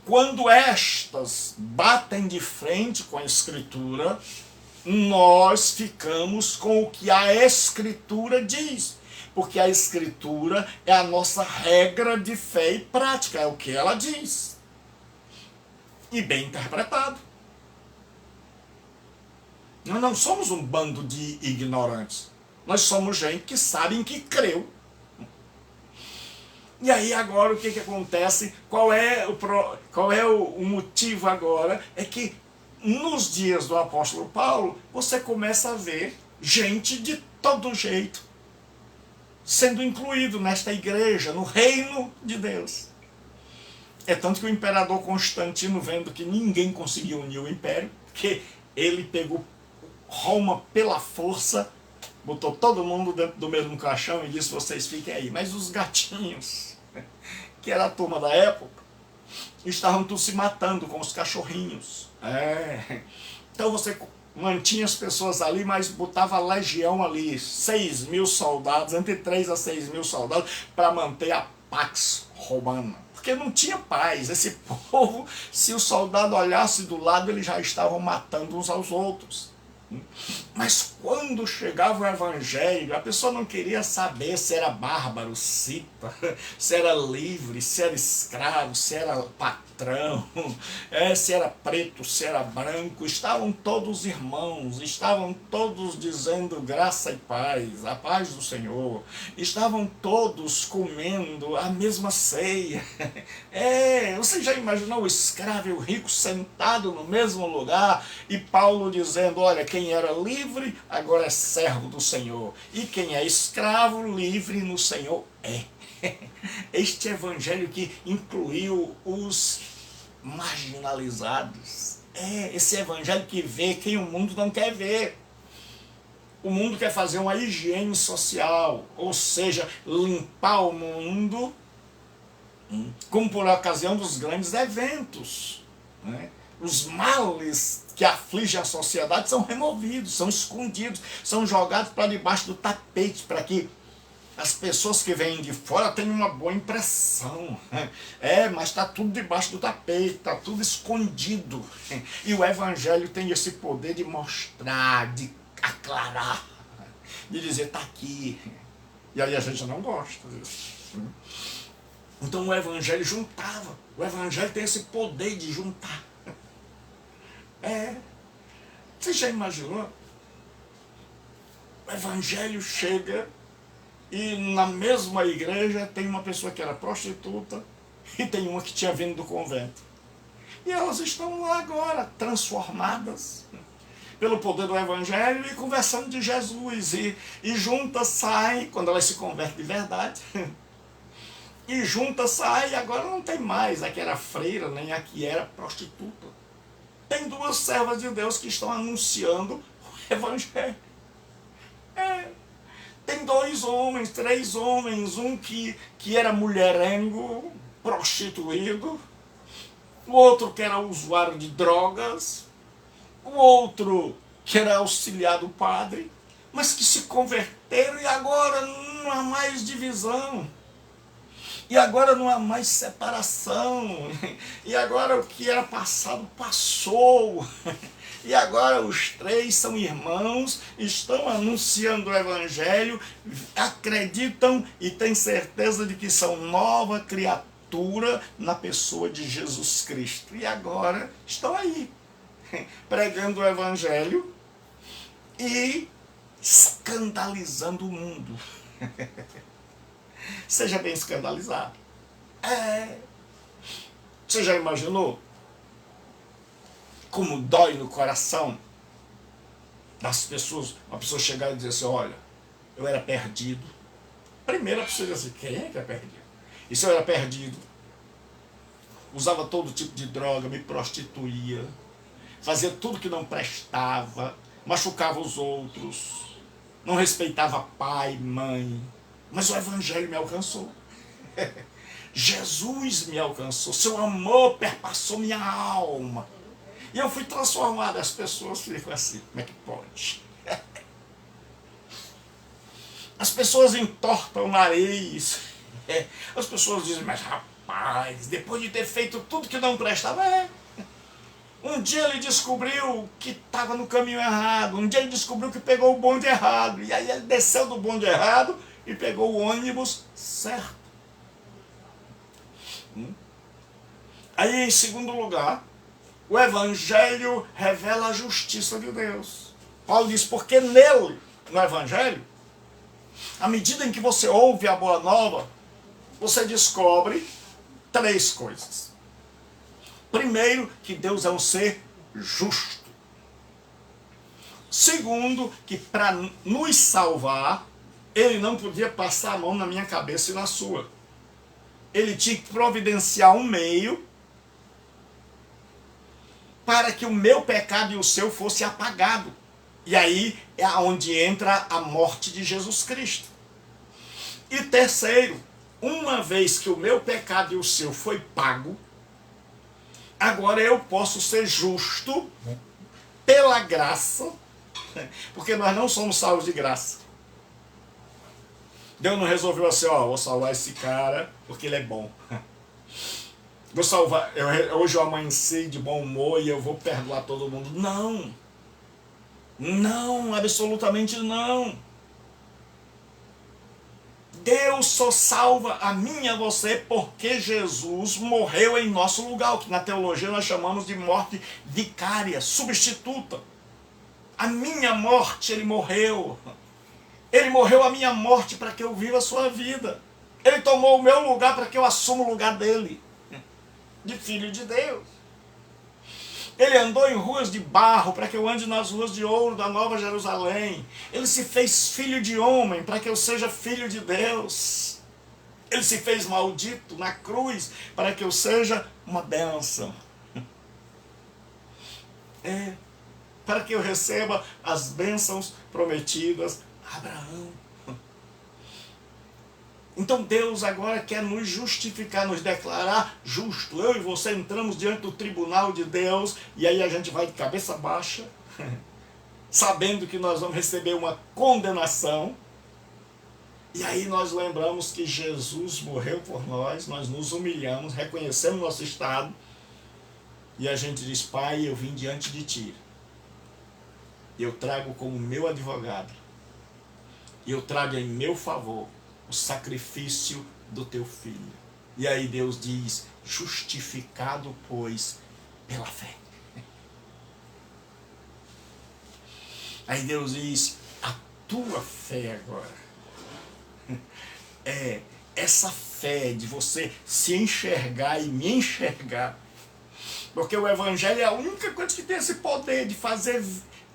quando estas batem de frente com a Escritura, nós ficamos com o que a Escritura diz. Porque a Escritura é a nossa regra de fé e prática, é o que ela diz. E bem interpretado. Nós não somos um bando de ignorantes. Nós somos gente que sabe em que creu. E aí agora o que acontece? Qual é o motivo agora? É que nos dias do apóstolo Paulo, você começa a ver gente de todo jeito sendo incluído nesta igreja, no reino de Deus. É tanto que o imperador Constantino, vendo que ninguém conseguiu unir o império, que ele pegou Roma pela força, botou todo mundo dentro do mesmo caixão e disse: vocês fiquem aí. Mas os gatinhos, que era a turma da época, estavam todos se matando com os cachorrinhos. Então você mantinha as pessoas ali, mas botava a legião ali, 6.000 soldados, entre 3 a 6.000 soldados, para manter a Pax Romana. Porque não tinha paz. Esse povo, se o soldado olhasse do lado, eles já estavam matando uns aos outros. Mas quando chegava o evangelho, a pessoa não queria saber se era bárbaro, cita, se era livre, se era escravo, se era patrão, se era preto, se era branco. Estavam todos irmãos, estavam todos dizendo graça e paz, a paz do Senhor. Estavam todos comendo a mesma ceia. Você já imaginou o escravo e o rico sentado no mesmo lugar e Paulo dizendo: olha, quem era livre agora é servo do Senhor, e quem é escravo, livre no Senhor é. Este evangelho que incluiu os marginalizados. Esse evangelho que vê quem o mundo não quer ver. O mundo quer fazer uma higiene social, ou seja, limpar o mundo, como por ocasião dos grandes eventos, né? Os males que afligem a sociedade são removidos, são escondidos, são jogados para debaixo do tapete, para que as pessoas que vêm de fora tenham uma boa impressão. Mas está tudo debaixo do tapete, está tudo escondido. E o evangelho tem esse poder de mostrar, de aclarar, de dizer: está aqui. E aí a gente não gosta disso. Então o evangelho juntava. O evangelho tem esse poder de juntar. Você já imaginou? O evangelho chega e na mesma igreja tem uma pessoa que era prostituta e tem uma que tinha vindo do convento. E elas estão lá agora, transformadas pelo poder do evangelho e conversando de Jesus. E juntas saem, quando elas se convertem de verdade, e juntas saem, e agora não tem mais a que era freira, nem a que era prostituta. Tem duas servas de Deus que estão anunciando o evangelho. Tem 2 homens, 3 homens, um que era mulherengo, prostituído, o outro que era usuário de drogas, o outro que era auxiliar do padre, mas que se converteram e agora não há mais divisão. E agora não há mais separação. E agora o que era passado, passou. E agora os 3 são irmãos, estão anunciando o Evangelho, acreditam e têm certeza de que são nova criatura na pessoa de Jesus Cristo. E agora estão aí, pregando o Evangelho e escandalizando o mundo. Seja bem escandalizado. Você já imaginou como dói no coração das pessoas, uma pessoa chegar e dizer assim, olha, eu era perdido. Primeiro a pessoa diz assim, quem é que é perdido? E se eu era perdido? Usava todo tipo de droga, me prostituía, fazia tudo que não prestava, machucava os outros, não respeitava pai, mãe, mas o Evangelho me alcançou. Jesus me alcançou, seu amor perpassou minha alma. E eu fui transformado. As pessoas ficam assim, como é que pode? As pessoas entortam o nariz. As pessoas dizem, mas rapaz, depois de ter feito tudo que não prestava, um dia ele descobriu que estava no caminho errado. Um dia ele descobriu que pegou o bonde errado. E aí ele desceu do bonde errado e pegou o ônibus certo. Aí, em segundo lugar, o Evangelho revela a justiça de Deus. Paulo diz, porque nele, no Evangelho, à medida em que você ouve a boa nova, você descobre 3 coisas. Primeiro, que Deus é um ser justo. Segundo, que para nos salvar, Ele não podia passar a mão na minha cabeça e na sua. Ele tinha que providenciar um meio para que o meu pecado e o seu fosse apagado. E aí é onde entra a morte de Jesus Cristo. E terceiro, uma vez que o meu pecado e o seu foi pago, agora eu posso ser justo pela graça, porque nós não somos salvos de graça. Deus não resolveu assim, vou salvar esse cara porque ele é bom. Vou salvar, hoje eu amanheci de bom humor e eu vou perdoar todo mundo. Não. Não, absolutamente não. Deus só salva a mim e a você porque Jesus morreu em nosso lugar, o que na teologia nós chamamos de morte vicária, substituta. A minha morte, Ele morreu. Ele morreu a minha morte para que eu viva a sua vida. Ele tomou o meu lugar para que eu assuma o lugar dele, de filho de Deus. Ele andou em ruas de barro para que eu ande nas ruas de ouro da Nova Jerusalém. Ele se fez filho de homem para que eu seja filho de Deus. Ele se fez maldito na cruz para que eu seja uma bênção. Para que eu receba as bênçãos prometidas a Abraão. Então Deus agora quer nos justificar, nos declarar justo. Eu e você entramos diante do tribunal de Deus e aí a gente vai de cabeça baixa, sabendo que nós vamos receber uma condenação. E aí nós lembramos que Jesus morreu por nós, nós nos humilhamos, reconhecemos nosso estado e a gente diz, Pai, eu vim diante de Ti. Eu trago como meu advogado e eu trago em meu favor o sacrifício do teu filho. E aí Deus diz, justificado, pois, pela fé. Aí Deus diz, a tua fé agora. Essa fé de você se enxergar e me enxergar. Porque o Evangelho é a única coisa que tem esse poder de fazer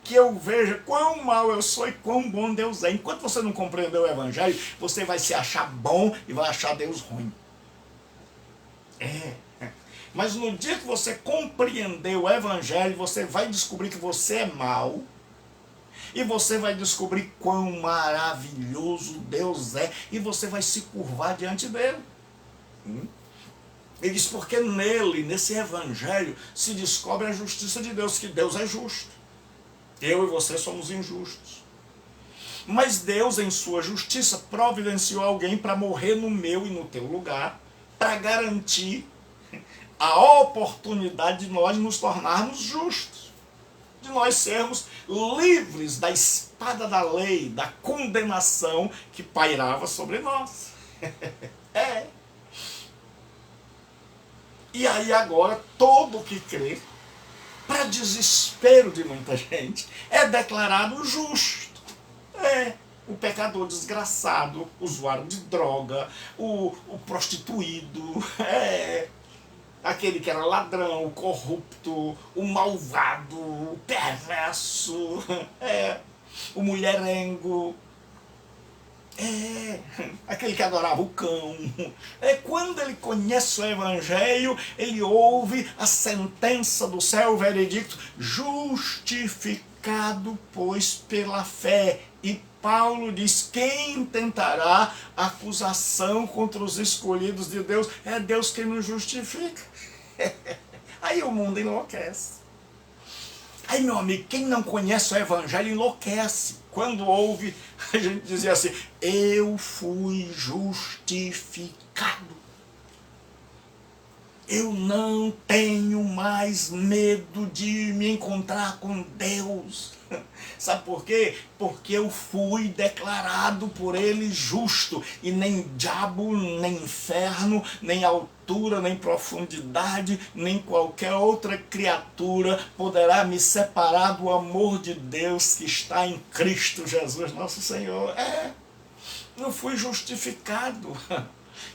que eu veja quão mal eu sou e quão bom Deus é. Enquanto você não compreender o Evangelho, você vai se achar bom e vai achar Deus ruim. Mas no dia que você compreender o Evangelho, você vai descobrir que você é mau e você vai descobrir quão maravilhoso Deus é, e você vai se curvar diante dele. Ele diz, porque nele, nesse evangelho, se descobre a justiça de Deus, que Deus é justo. Eu e você somos injustos. Mas Deus, em sua justiça, providenciou alguém para morrer no meu e no teu lugar, para garantir a oportunidade de nós nos tornarmos justos, de nós sermos livres da espada da lei, da condenação que pairava sobre nós. E aí agora, todo que crê, para desespero de muita gente, é declarado justo. O pecador desgraçado, o usuário de droga, o prostituído, aquele que era ladrão, o corrupto, o malvado, o perverso, o mulherengo, aquele que adorava o cão. Quando ele conhece o evangelho, ele ouve a sentença do céu, o veredicto: justificado, pois, pela fé. E Paulo diz, quem tentará acusação contra os escolhidos de Deus? É Deus quem nos justifica. Aí o mundo enlouquece. Aí, meu amigo, quem não conhece o evangelho enlouquece. Quando ouve, a gente dizia assim, eu fui justificado. Eu não tenho mais medo de me encontrar com Deus. Sabe por quê? Porque eu fui declarado por ele justo. E nem diabo, nem inferno, nem altura, nem profundidade, nem qualquer outra criatura poderá me separar do amor de Deus que está em Cristo Jesus, nosso Senhor. Eu fui justificado.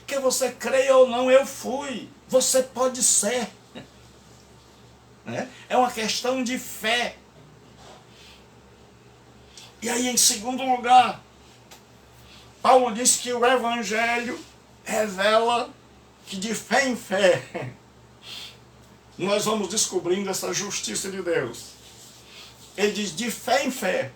Quer você creia ou não, eu fui. Você pode ser. É uma questão de fé. E aí, em segundo lugar, Paulo diz que o evangelho revela que de fé em fé nós vamos descobrindo essa justiça de Deus. Ele diz de fé em fé,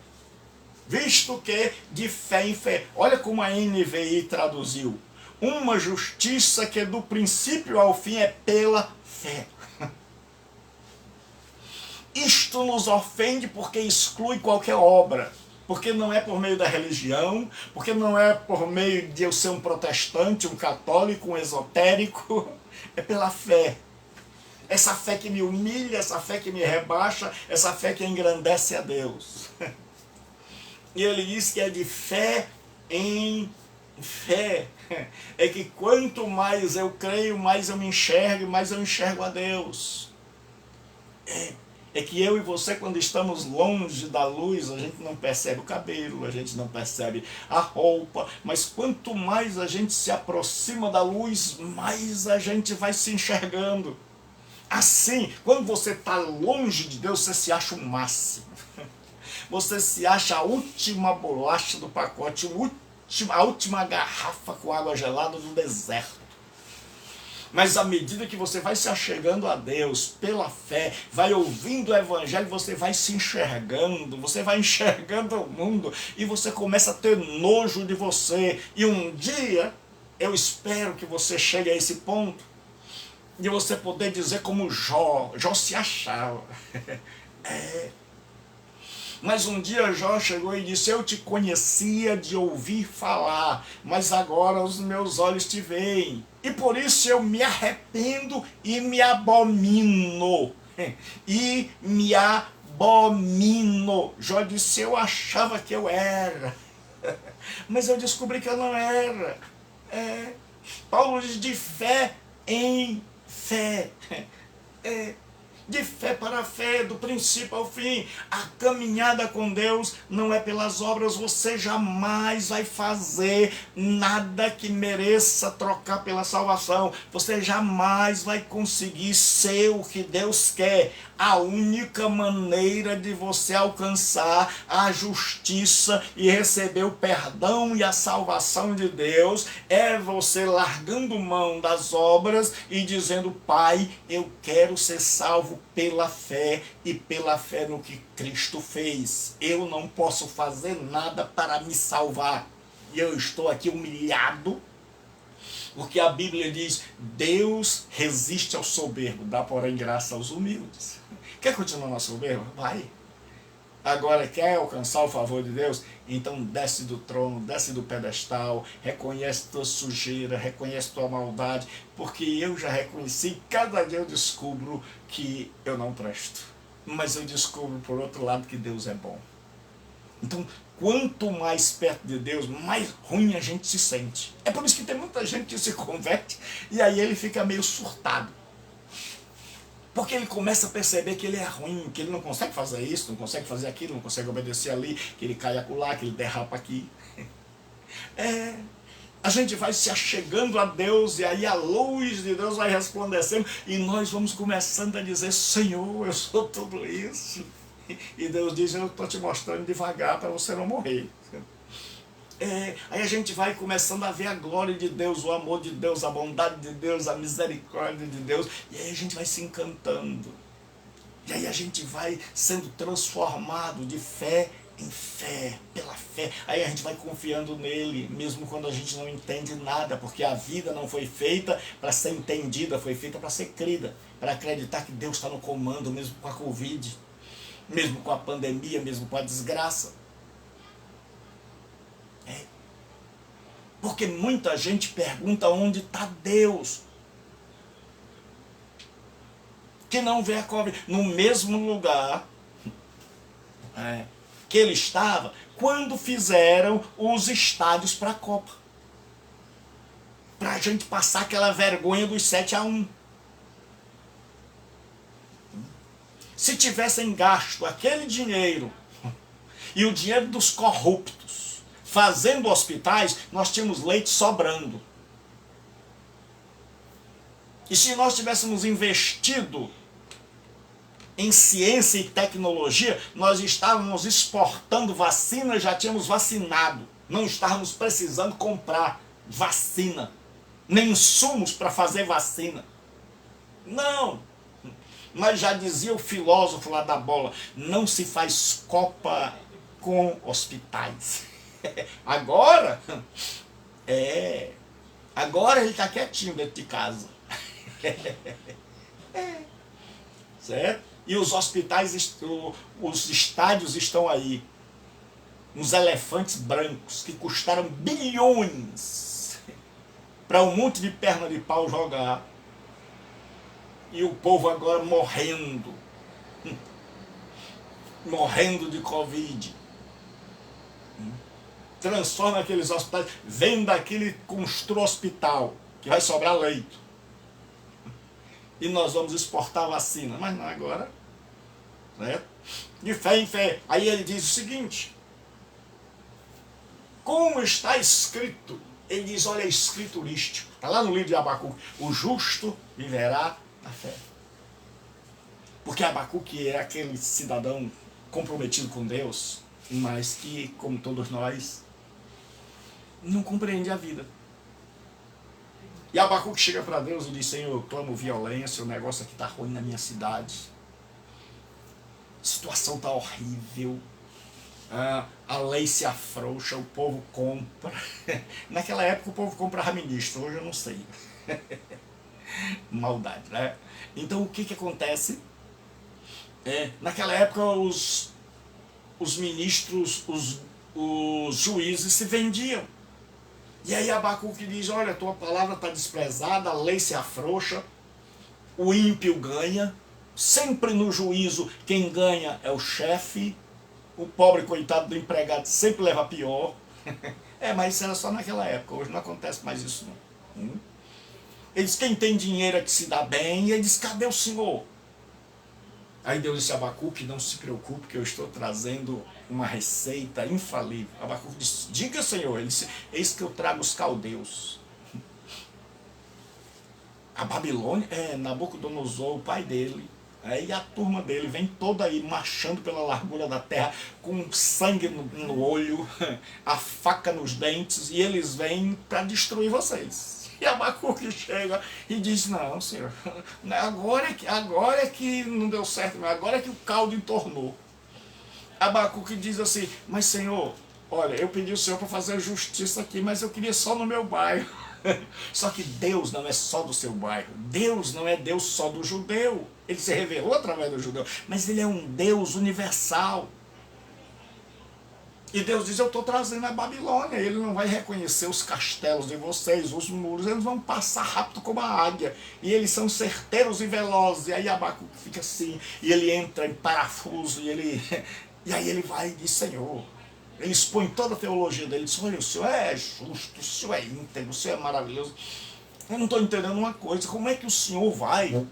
visto que de fé em fé. Olha como a NVI traduziu. Uma justiça que do princípio ao fim é pela fé. Isto nos ofende porque exclui qualquer obra. Porque não é por meio da religião, porque não é por meio de eu ser um protestante, um católico, um esotérico. É pela fé. Essa fé que me humilha, essa fé que me rebaixa, essa fé que engrandece a Deus. E ele diz que é de fé em fé. É que quanto mais eu creio, mais eu me enxergo, mais eu enxergo a Deus. É que eu e você, quando estamos longe da luz, a gente não percebe o cabelo, a gente não percebe a roupa, mas quanto mais a gente se aproxima da luz, mais a gente vai se enxergando. Assim, quando você está longe de Deus, você se acha o máximo. Você se acha a última bolacha do pacote, a última garrafa com água gelada do deserto. Mas à medida que você vai se achegando a Deus pela fé, vai ouvindo o evangelho, você vai se enxergando, você vai enxergando o mundo e você começa a ter nojo de você. E um dia, eu espero que você chegue a esse ponto de você poder dizer como Jó se achava. Mas um dia Jó chegou e disse, eu te conhecia de ouvir falar, mas agora os meus olhos te veem. E por isso eu me arrependo e me abomino. E me abomino. Jó disse, eu achava que eu era. Mas eu descobri que eu não era. Paulo diz de fé em fé. De fé para fé, do princípio ao fim. A caminhada com Deus não é pelas obras. Você jamais vai fazer nada que mereça trocar pela salvação. Você jamais vai conseguir ser o que Deus quer. A única maneira de você alcançar a justiça e receber o perdão e a salvação de Deus é você largando mão das obras e dizendo, Pai, eu quero ser salvo salvo pela fé e pela fé no que Cristo fez. Eu não posso fazer nada para me salvar. E eu estou aqui humilhado, porque a Bíblia diz: Deus resiste ao soberbo, dá porém graça aos humildes. Quer continuar na soberba? Vai. Agora quer alcançar o favor de Deus? Então desce do trono, desce do pedestal, reconhece tua sujeira, reconhece tua maldade, porque eu já reconheci, cada dia eu descubro que eu não presto. Mas eu descubro, por outro lado, que Deus é bom. Então, quanto mais perto de Deus, mais ruim a gente se sente. É por isso que tem muita gente que se converte e aí ele fica meio surtado. Porque ele começa a perceber que ele é ruim, que ele não consegue fazer isso, não consegue fazer aquilo, não consegue obedecer ali, que ele cai acolá, que ele derrapa aqui. A gente vai se achegando a Deus e aí a luz de Deus vai resplandecendo e nós vamos começando a dizer: Senhor, eu sou tudo isso. E Deus diz: eu estou te mostrando devagar para você não morrer. Aí a gente vai começando a ver a glória de Deus, o amor de Deus, a bondade de Deus, a misericórdia de Deus, e aí a gente vai se encantando, e aí a gente vai sendo transformado de fé em fé, pela fé, aí a gente vai confiando nele, mesmo quando a gente não entende nada, porque a vida não foi feita para ser entendida, foi feita para ser crida, para acreditar que Deus está no comando, mesmo com a Covid, mesmo com a pandemia, mesmo com a desgraça. Porque muita gente pergunta onde está Deus. Que não vê a Covid no mesmo lugar que ele estava quando fizeram os estádios para a Copa. Para a gente passar aquela vergonha dos 7-1. Se tivessem gasto aquele dinheiro e o dinheiro dos corruptos fazendo hospitais, nós tínhamos leite sobrando. E se nós tivéssemos investido em ciência e tecnologia, nós estávamos exportando vacina, já tínhamos vacinado. Não estávamos precisando comprar vacina, nem insumos para fazer vacina. Não. Mas já dizia o filósofo lá da bola: não se faz Copa com hospitais. Agora ele está quietinho dentro de casa. Certo? E os hospitais, os estádios estão aí. Uns elefantes brancos que custaram bilhões para um monte de perna de pau jogar. E o povo agora morrendo de Covid. Transforma aqueles hospitais, venda aquele, construa hospital, que vai sobrar leito. E nós vamos exportar vacina. Mas não agora. Certo? De fé em fé. Aí ele diz o seguinte: como está escrito? Ele diz, olha, é escriturístico. Está lá no livro de Abacuque: o justo viverá da fé. Porque Abacuque é aquele cidadão comprometido com Deus, mas que, como todos nós, não compreende a vida. E Abacuque chega para Deus e diz: Senhor, eu clamo violência, o negócio aqui está ruim na minha cidade, a situação está horrível, a lei se afrouxa, o povo compra. Naquela época o povo comprava ministro, hoje eu não sei. Maldade, né? Então o que acontece? Naquela época os ministros, os juízes se vendiam. E aí Abacuque diz: olha, tua palavra está desprezada, a lei se afrouxa, o ímpio ganha, sempre no juízo quem ganha é o chefe, o pobre coitado do empregado sempre leva pior. Mas isso era só naquela época, hoje não acontece mais isso não. Ele diz: quem tem dinheiro é que se dá bem. E ele diz: cadê o Senhor? Aí Deus disse a Abacuque: não se preocupe, que eu estou trazendo uma receita infalível. Abacuque disse: diga, Senhor. Ele disse: eis que eu trago os caldeus. A Babilônia, Nabucodonosor, o pai dele, aí a turma dele vem toda aí marchando pela largura da terra, com sangue no olho, a faca nos dentes, e eles vêm para destruir vocês. E Abacuque chega e diz, não, Senhor, agora é que não deu certo, agora é que o caldo entornou. Abacuque diz assim, mas Senhor, olha, eu pedi ao Senhor para fazer justiça aqui, mas eu queria só no meu bairro. Só que Deus não é só do seu bairro. Deus não é Deus só do judeu. Ele se revelou através do judeu, mas ele é um Deus universal. E Deus diz, eu estou trazendo a Babilônia. Ele não vai reconhecer os castelos de vocês, os muros, eles vão passar rápido como a águia. E eles são certeiros e velozes. E aí Abacuque fica assim, e ele entra em parafuso, e aí ele vai e diz, Senhor, ele expõe toda a teologia dele, diz, olha, o Senhor é justo, o Senhor é íntegro, o Senhor é maravilhoso. Eu não estou entendendo uma coisa, como é que o Senhor vai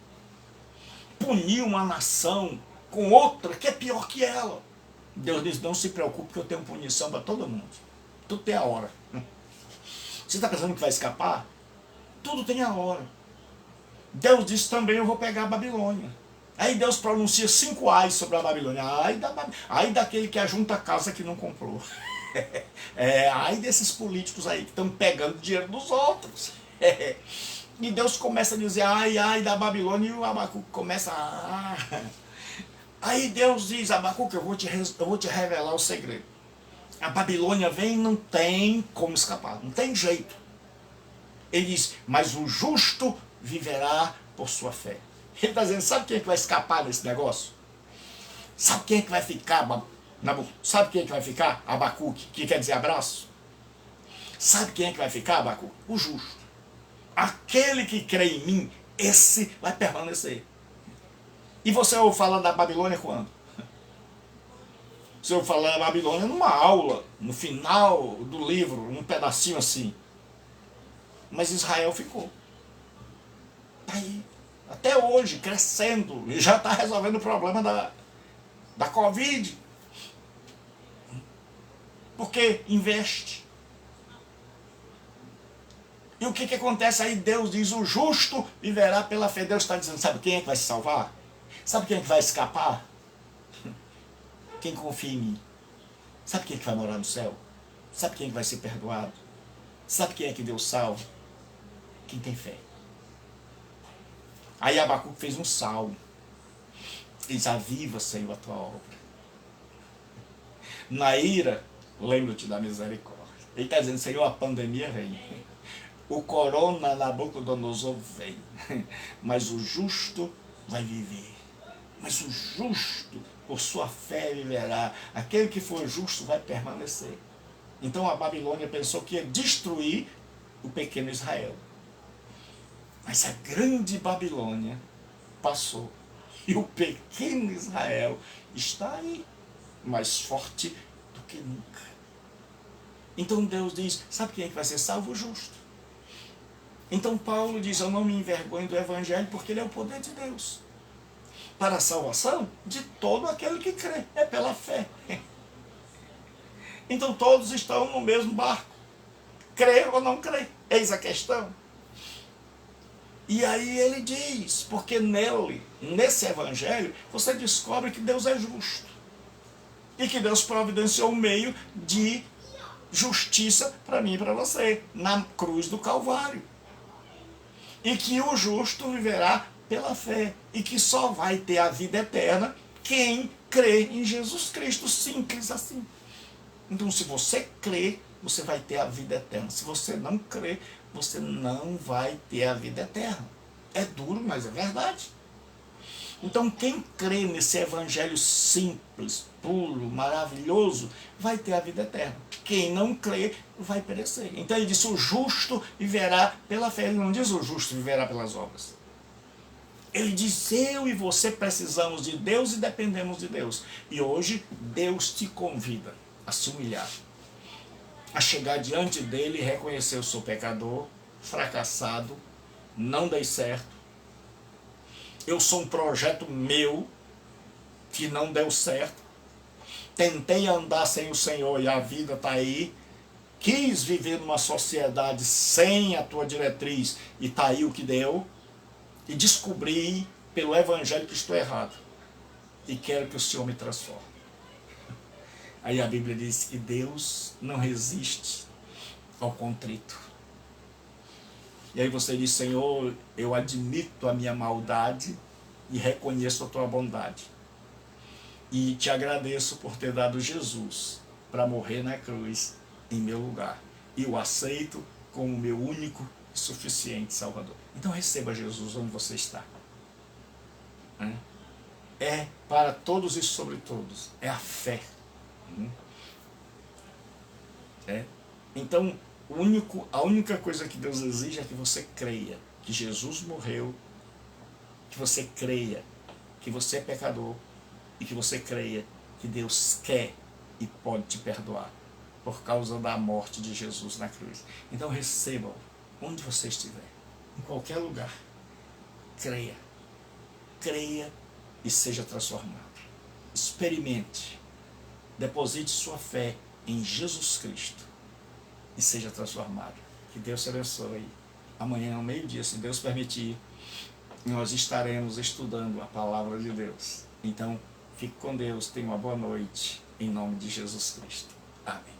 punir uma nação com outra que é pior que ela? Deus diz, não se preocupe que eu tenho punição para todo mundo. Tudo tem a hora. Você está pensando que vai escapar? Tudo tem a hora. Deus diz também, eu vou pegar a Babilônia. Aí Deus pronuncia 5 ais sobre a Babilônia. Ai daquele que ajunta a casa que não comprou. Ai desses políticos aí que estão pegando dinheiro dos outros. E Deus começa a dizer, ai da Babilônia, e o Abacuque começa a... Aí Deus diz, Abacuque, eu vou te revelar o segredo. A Babilônia vem e não tem como escapar, não tem jeito. Ele diz, mas o justo viverá por sua fé. Ele está dizendo, sabe quem é que vai escapar desse negócio? Sabe quem é que vai ficar? Sabe quem é que vai ficar? Abacuque, que quer dizer abraço. Sabe quem é que vai ficar, Abacuque? O justo. Aquele que crê em mim, esse vai permanecer. E você ouve falar da Babilônia quando? Você ouve falar da Babilônia numa aula, no final do livro, um pedacinho assim. Mas Israel ficou. Está aí. Até hoje, crescendo. E já está resolvendo o problema da Covid. Porque investe. E o que acontece aí? Deus diz, o justo viverá pela fé. Deus está dizendo, sabe quem é que vai se salvar? Sabe quem é que vai escapar? Quem confia em mim. Sabe quem é que vai morar no céu? Sabe quem é que vai ser perdoado? Sabe quem é que Deus salva? Quem tem fé. Aí Abacuque fez um salmo. Ele diz, aviva, Senhor, a tua obra. Na ira, lembra-te da misericórdia. Ele está dizendo, Senhor, a pandemia vem. O corona Nabucodonosor vem. Mas o justo vai viver. Mas o justo, por sua fé, viverá. Aquele que for justo vai permanecer. Então a Babilônia pensou que ia destruir o pequeno Israel. Mas a grande Babilônia passou. E o pequeno Israel está aí, mais forte do que nunca. Então Deus diz, sabe quem é que vai ser salvo? O justo. Então Paulo diz, eu não me envergonho do Evangelho, porque ele é o poder de Deus. Para a salvação de todo aquele que crê. É pela fé. Então todos estão no mesmo barco. Crer ou não crer. Eis a questão. E aí ele diz, porque nesse evangelho, você descobre que Deus é justo. E que Deus providenciou um meio de justiça para mim e para você, na cruz do Calvário. E que o justo viverá pela fé. E que só vai ter a vida eterna quem crê em Jesus Cristo. Simples assim. Então se você crê, você vai ter a vida eterna. Se você não crê, você não vai ter a vida eterna. É duro, mas é verdade. Então quem crê nesse evangelho simples, puro, maravilhoso, vai ter a vida eterna. Quem não crê, vai perecer. Então ele disse, o justo viverá pela fé. Ele não diz o justo viverá pelas obras. Ele diz, eu e você precisamos de Deus e dependemos de Deus. E hoje Deus te convida a se humilhar, a chegar diante dele e reconhecer, eu sou pecador, fracassado, não dei certo, eu sou um projeto meu que não deu certo, tentei andar sem o Senhor e a vida está aí, quis viver numa sociedade sem a tua diretriz e está aí o que deu, e descobri pelo Evangelho que estou errado e quero que o Senhor me transforme. Aí a Bíblia diz que Deus não resiste ao contrito. E aí você diz: Senhor, eu admito a minha maldade e reconheço a tua bondade. E te agradeço por ter dado Jesus para morrer na cruz em meu lugar. E o aceito como meu único e suficiente Salvador. Então receba Jesus onde você está. É para todos e sobre todos. É a fé. Então, a única coisa que Deus exige é que você creia que Jesus morreu, que você creia que você é pecador e que você creia que Deus quer e pode te perdoar por causa da morte de Jesus na cruz. Então receba-o onde você estiver, em qualquer lugar. Creia. Creia e seja transformado. Experimente. Deposite sua fé em Jesus Cristo e seja transformado. Que Deus te abençoe. Amanhã, ao meio-dia, se Deus permitir, nós estaremos estudando a palavra de Deus. Então, fique com Deus, tenha uma boa noite, em nome de Jesus Cristo. Amém.